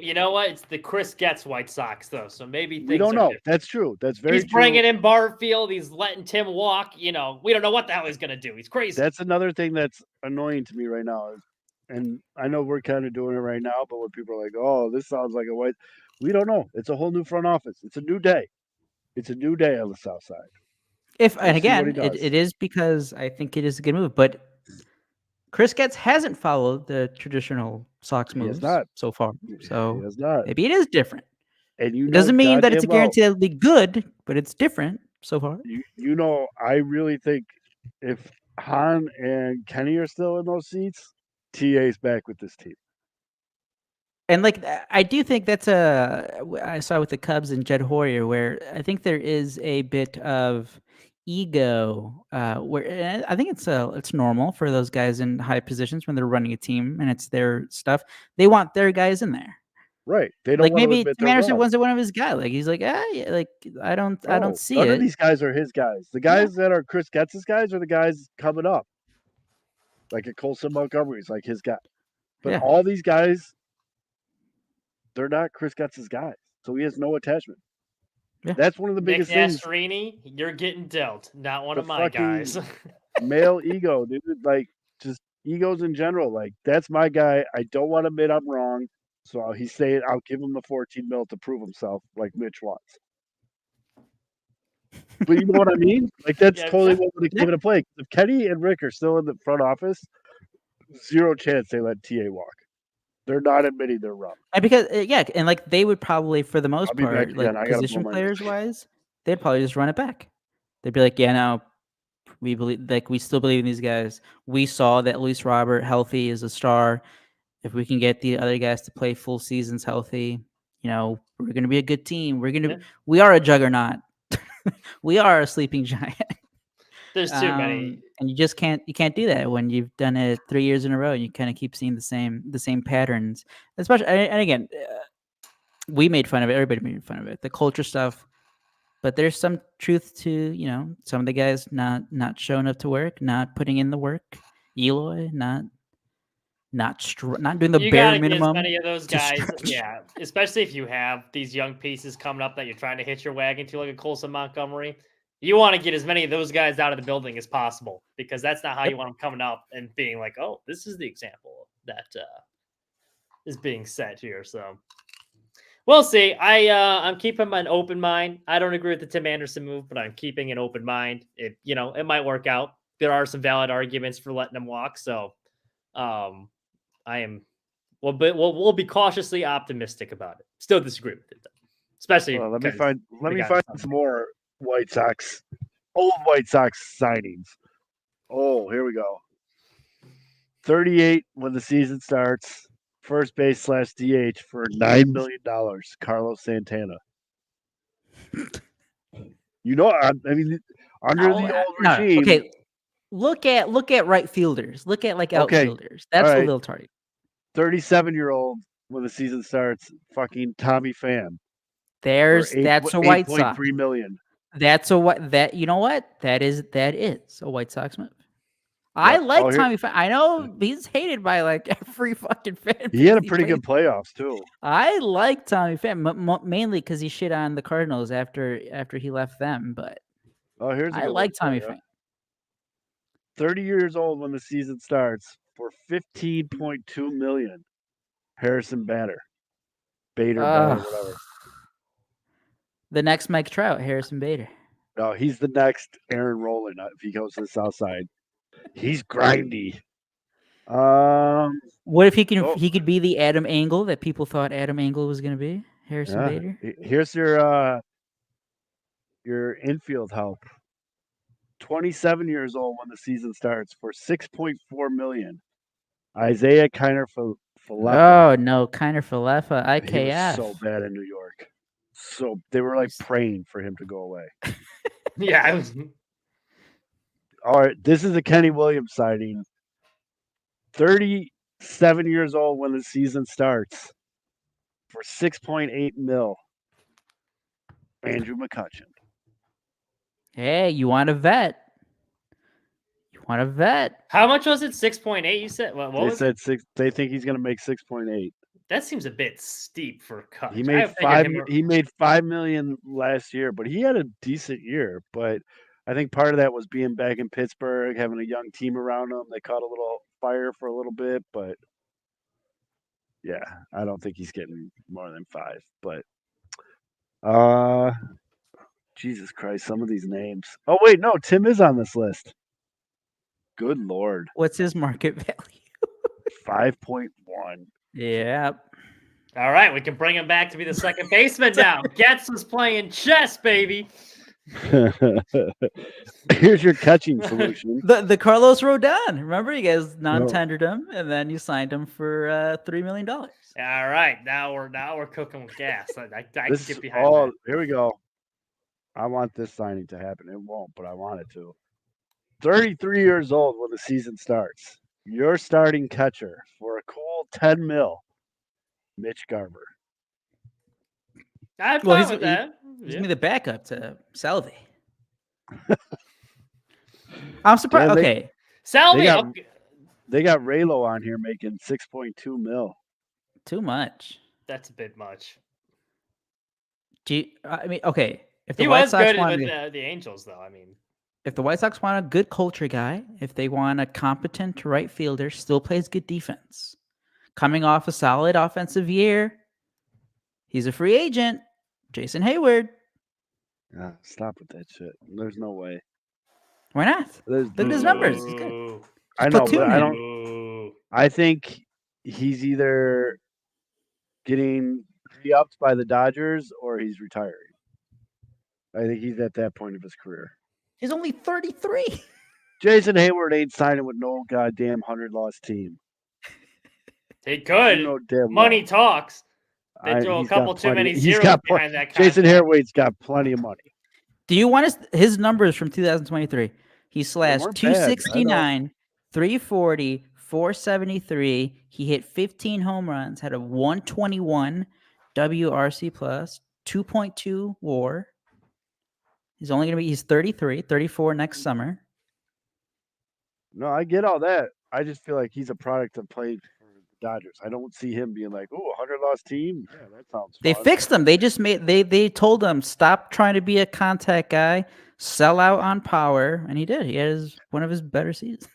you know what? It's the Chris Getz White Sox though, so maybe we don't know. Different. That's true. That's very. He's bringing in Barfield. He's letting Tim walk. We don't know what the hell he's gonna do. He's crazy. That's another thing that's annoying to me right now. and I know we're kind of doing it right now, but when people are like, "Oh, this sounds like a white," we don't know. It's a whole new front office. It's a new day. It's a new day on the South Side. And See what he again, does. it is because I think it is a good move, but Chris Getz hasn't followed the traditional Sox He has moves not. so far. He So has not. maybe it is different. And you It know, doesn't mean that it's a goddamn well, guarantee that it'll be good, but it's different so far. you know, I really think if Han and Kenny are still in those seats, TA's back with this team. And like I do think that's I saw with the Cubs and Jed Hoyer, where I think there is a bit of ego, where I think it's normal for those guys in high positions when they're running a team and it's their stuff. They want their guys in there. Right. They don't Like want to maybe admit Tim they're Anderson wrong. wasn't one of his guys. Like he's like, yeah, like I don't see none it. of these guys are his guys. The guys that are Chris Getz's guys are the guys coming up. Like a Colson Montgomery's like his guy. But all these guys, they're not Chris Getz's guys. So he has no attachment. Yeah. That's one of the biggest things. Nasserini, you're getting dealt. Not one of my guys. Male ego, dude. Like just egos in general. Like that's my guy. I don't want to admit I'm wrong. So he's saying I'll give him the 14 mil to prove himself, like Mitch wants. But you know what I mean? Like that's totally what would came into play. If Kenny and Rick are still in the front office, zero chance they let TA walk. They're not admitting they're wrong. And because and like they would probably, for the most part, back like again. I gotta position blow my players wise, they'd probably just run it back. They'd be like, yeah, no, we believe, like we still believe in these guys. We saw that Luis Robert healthy is a star. If we can get the other guys to play full seasons healthy, you know, we're gonna be a good team. We are a juggernaut. We are a sleeping giant. There's too many, and you can't do that when you've done it 3 years in a row and you kind of keep seeing the same patterns. Especially, and again, we made fun of it. Everybody made fun of it. The culture stuff, but there's some truth to some of the guys not showing up to work, not putting in the work. Eloy not doing the you bare gotta minimum. get as many of those guys, especially if you have these young pieces coming up that you're trying to hitch your wagon to, like a Colson Montgomery. You want to get as many of those guys out of the building as possible, because that's not how you want them coming up and being like, oh, this is the example that is being set here. So we'll see. I'm keeping an open mind. I don't agree with the Tim Anderson move, but I'm keeping an open mind. It might work out. There are some valid arguments for letting him walk. So we'll be cautiously optimistic about it. Still disagree with it, though. Especially let me find some more old White Sox signings. Oh, here we go. 38 when the season starts. First base / DH for $9 million. Carlos Santana. I mean, under the old regime. Okay, look at right fielders. Look at like outfielders. That's a little tardy. 37-year-old when the season starts. Fucking Tommy Pham. That's a White Sox. $8.3 million. You know what? That is a White Sox move. I like Tommy Pham. I know he's hated by like every fucking fan. He had a pretty good playoffs too. I like Tommy Pham mainly because he shit on the Cardinals after he left them. But I like Tommy Pham. 30 years old when the season starts for $15.2 million. Harrison Bader, whatever. The next Mike Trout, Harrison Bader. No, he's the next Aaron Rowland if he goes to the South Side. He's grindy. What if he could be the Adam Engel that people thought Adam Engel was going to be? Harrison Bader. Here's your infield help. 27 years old when the season starts for $6.4 million. Isaiah Kiner-Falefa. Oh no, Kiner-Falefa, IKF. He was so bad in New York. So they were like praying for him to go away. Yeah. All right, this is a Kenny Williams signing. 37 years old when the season starts for $6.8 million. Andrew McCutchen. Hey, you want a vet? How much was it? 6.8. You said what they said 6. They think he's going to make 6.8. That seems a bit steep for Kutch. He made $5 million last year, but he had a decent year. But I think part of that was being back in Pittsburgh, having a young team around him. They caught a little fire for a little bit, but Yeah, I don't think he's getting more than 5. But Jesus Christ, some of these names. Oh wait, no, Tim is on this list. Good Lord, What's his market value? 5.1. Yeah. All right, we can bring him back to be the second baseman now. Getz is playing chess, baby. Here's your catching solution. The Carlos Rodon. Remember, you guys non-tendered him, and then you signed him for $3 million. All right, now we're cooking with gas. I can This get behind that. here we go. I want this signing to happen. It won't, but I want it to. 33 years old when the season starts. Your starting catcher for a cool 10 mil, Mitch Garver. I'm Well, fine he's with that. He's Yeah. gonna be the backup to Salvi. I'm surprised. Yeah, Okay, Salvi, They got Raylo on here making 6.2 mil. too much. that's a bit much. I mean, okay. If the He White was Sox good want with the Angels, though. I mean, if the White Sox want a good culture guy, if they want a competent right fielder, still plays good defense, coming off a solid offensive year, he's a free agent. Jason Hayward. Yeah, stop with that shit. There's no way. Why not? Look at his numbers. He's good. Ooh. I know, but I platooning. don't. Ooh. I think he's either getting re-upped by the Dodgers or he's retiring. I think he's at that point of his career. He's only 33. Jason Hayward ain't signing with no goddamn 100-loss team. He could. You know damn Money well. talks. They throw a He's couple got too many he's zeros got behind that Jason contract. Hayward's got plenty of money. Do you want his numbers from 2023? He slashed weren't bad, I know. 269, 340, 473. He hit 15 home runs, had a 121 WRC plus, 2.2 WAR. He's 33, 34 next summer. No, I get all that. I just feel like he's a product of playing for the Dodgers. I don't see him being like, "Oh, 100-loss team." Yeah, that sounds They fun. fixed him. They just they told him stop trying to be a contact guy, sell out on power, and he did. He had one of his better seasons.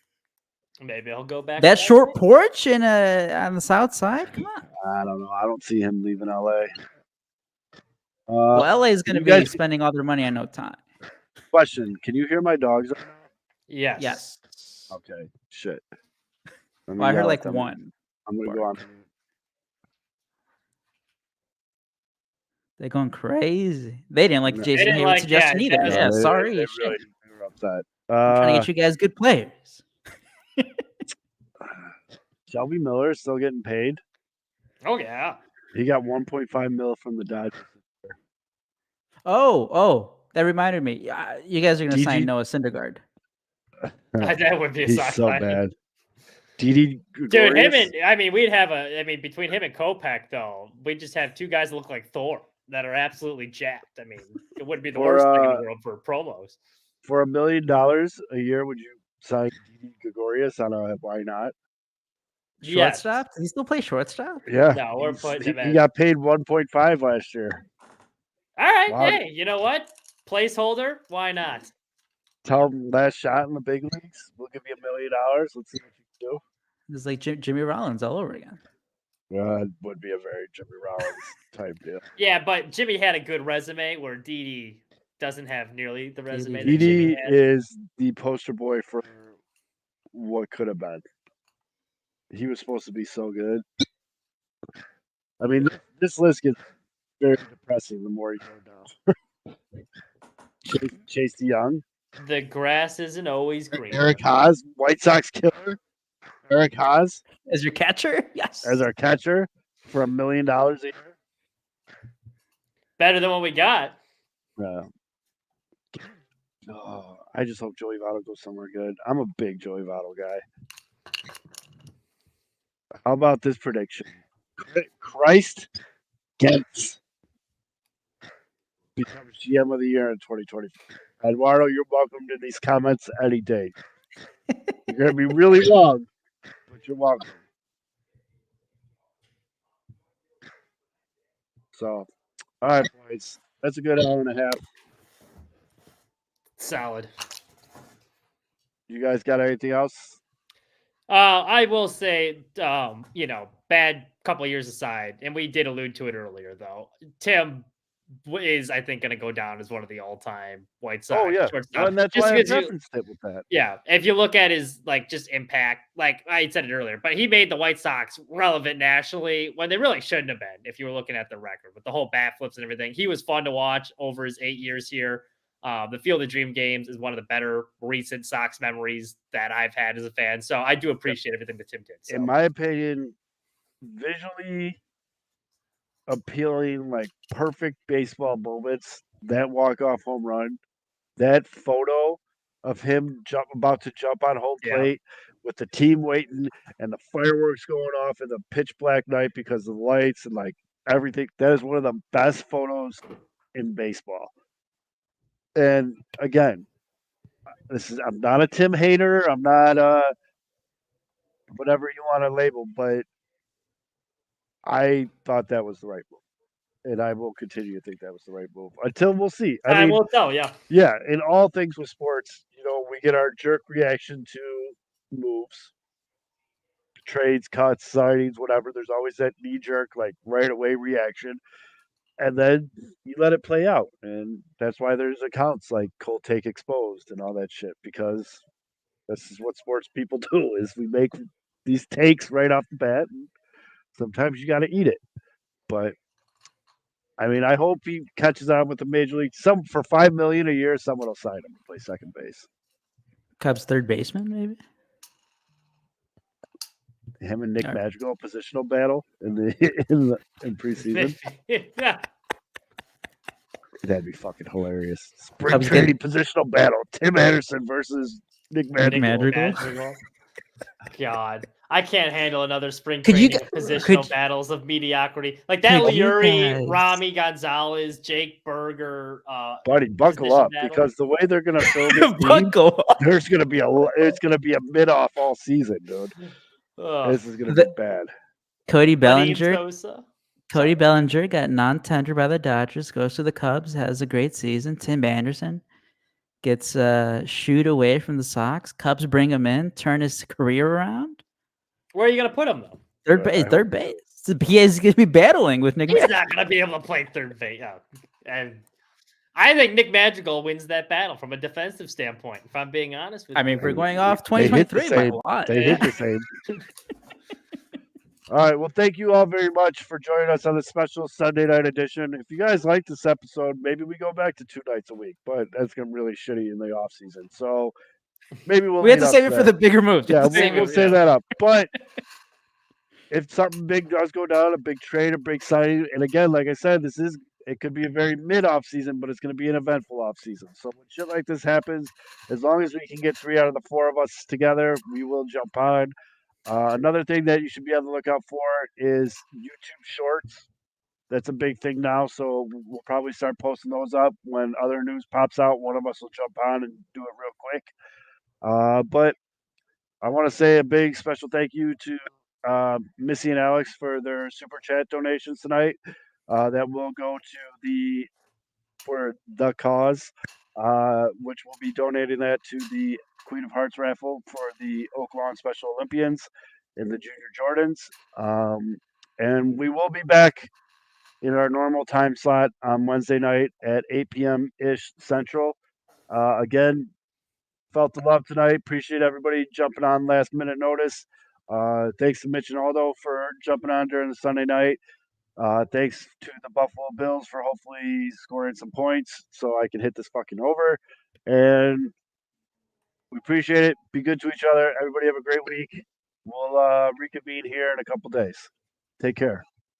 Maybe I'll go back. That to short porch on the south side. Come on. I don't know. I don't see him leaving LA. Well, LA is going to you be guys- spending all their money on no time. Question: can you hear my dogs? Yes. Yes. Okay, shit. Let me Well, I heard yell at like them. one. I'm gonna go on. They're going crazy. They didn't like No. Jason didn't Hayward's like- suggestion yeah, either. yeah, Yeah, they- sorry. They shit. really were upset. Trying to get you guys good players. Shelby Miller is still getting paid. Oh yeah. He got 1.5 mil from the Dodgers. Oh, that reminded me. You guys are going to DG sign Noah Syndergaard. That would be a He's sock so signing. bad. Didi Dude, Gregorius? between him and Kopak, though, we just have two guys that look like Thor that are absolutely jacked. I mean, it wouldn't be the worst thing in the world for promos. For $1 million a year, would you sign Didi Gregorius on a why not? Yes. Shortstop? Does he still play shortstop? Yeah. No, we're putting him He at. got paid 1.5 last year. All right, Wow. hey, you know what? Placeholder, why not? Tell him last shot in the big leagues. We'll give you $1 million. Let's see what you can It's like Jimmy Rollins all over again. do. It would be a very Jimmy Rollins type deal. Yeah, but Jimmy had a good resume where Didi doesn't have nearly the resume that Didi Jimmy had. is the poster boy for what could have been. He was supposed to be so good. I mean, this list gets very depressing the more you go down. Chase Young, The grass isn't always green. Eric Haas, White Sox killer. Eric Haas As your catcher? Yes. as our catcher for $1 million a year. Better than what we got. Oh, I just hope Joey Votto goes somewhere good. I'm a big Joey Votto guy. How about this prediction? Christ Gentz becomes GM of the year in 2024. Eduardo, you're welcome to these comments any day. You're going to be really wrong, but you're welcome. So, all right, boys. That's a good hour and a half. Solid. You guys got anything else? I will say, bad couple of years aside, and we did allude to it earlier, though. Tim is, I think, going to go down as one of the all-time White Sox Oh yeah, well, shortstop. and that's Just why I because preferenced it with that. yeah, if you look at his just impact, like I said it earlier, but he made the White Sox relevant nationally when they really shouldn't have been. If you were looking at the record with the whole bat flips and everything, he was fun to watch over his 8 years here. The Field of Dream games is one of the better recent Sox memories that I've had as a fan. So I do appreciate everything that Tim did. So. In my opinion, visually appealing, like perfect baseball moments, that walk-off home run, that photo of him about to jump on home plate with the team waiting and the fireworks going off in the pitch black night because of the lights and like everything. That is one of the best photos in baseball. And again, I'm not a Tim hater. I'm not whatever you want to label, but I thought that was the right move. And I will continue to think that was the right move until we'll see. I mean, will tell, yeah. Yeah, in all things with sports, we get our jerk reaction to moves, trades, cuts, signings, whatever. There's always that knee jerk, like right away reaction. And then you let it play out. And that's why there's accounts like Cold Take Exposed and all that shit, because this is what sports people do is we make these takes right off the bat. And sometimes you got to eat it. But I mean, I hope he catches on with the major league. Some for $5 million a year, someone will sign him to play second base. Cubs third baseman, maybe. Him and Nick Madrigal positional battle in preseason. Yeah. That'd be fucking hilarious. Spring training positional battle. Tim Anderson versus Nick Madrigal. God, I can't handle another spring training positional battles of mediocrity. Like that Leary, Rami Gonzalez, Jake Berger. Buddy, buckle up because the way they're gonna fill this team, it's gonna be a mid-off all season, dude. This is gonna be bad. Cody Bellinger got non-tendered by the Dodgers, goes to the Cubs, has a great season. Tim Anderson gets shooed away from the Sox. Cubs bring him in, turn his career around. Where are you going to put him, though? Third base. He is going to be battling with Nick Madrigal. He's not going to be able to play third base. And I think Nick Madrigal wins that battle from a defensive standpoint, if I'm being honest with you. I mean, if we're going off 2023, they hit the same. All right. Well, thank you all very much for joining us on this special Sunday night edition. If you guys like this episode, maybe we go back to 2 nights a week, but that's going to be really shitty in the off season. So maybe we have to save it for the bigger moves. Yeah, we'll save that up. But if something big does go down, a big trade, a big signing, and again, like I said, it could be a very mid-off season, but it's going to be an eventful off season. So when shit like this happens, as long as we can get 3 out of the 4 of us together, we will jump on. Another thing that you should be on the lookout for is YouTube Shorts. That's a big thing now, so we'll probably start posting those up when other news pops out. One of us will jump on and do it real quick. But I want to say a big special thank you to Missy and Alex for their super chat donations tonight. That will go to for the cause, which will be donating that to the Queen of Hearts raffle for the Oak Lawn Special Olympians in the Junior Jordans. And we will be back in our normal time slot on Wednesday night at 8 p.m.-ish Central. Again, felt the love tonight. Appreciate everybody jumping on last minute notice. Thanks to Mitch and Aldo for jumping on during the Sunday night. Thanks to the Buffalo Bills for hopefully scoring some points so I can hit this fucking over. And we appreciate it. Be good to each other. Everybody have a great week. We'll reconvene here in a couple days. Take care.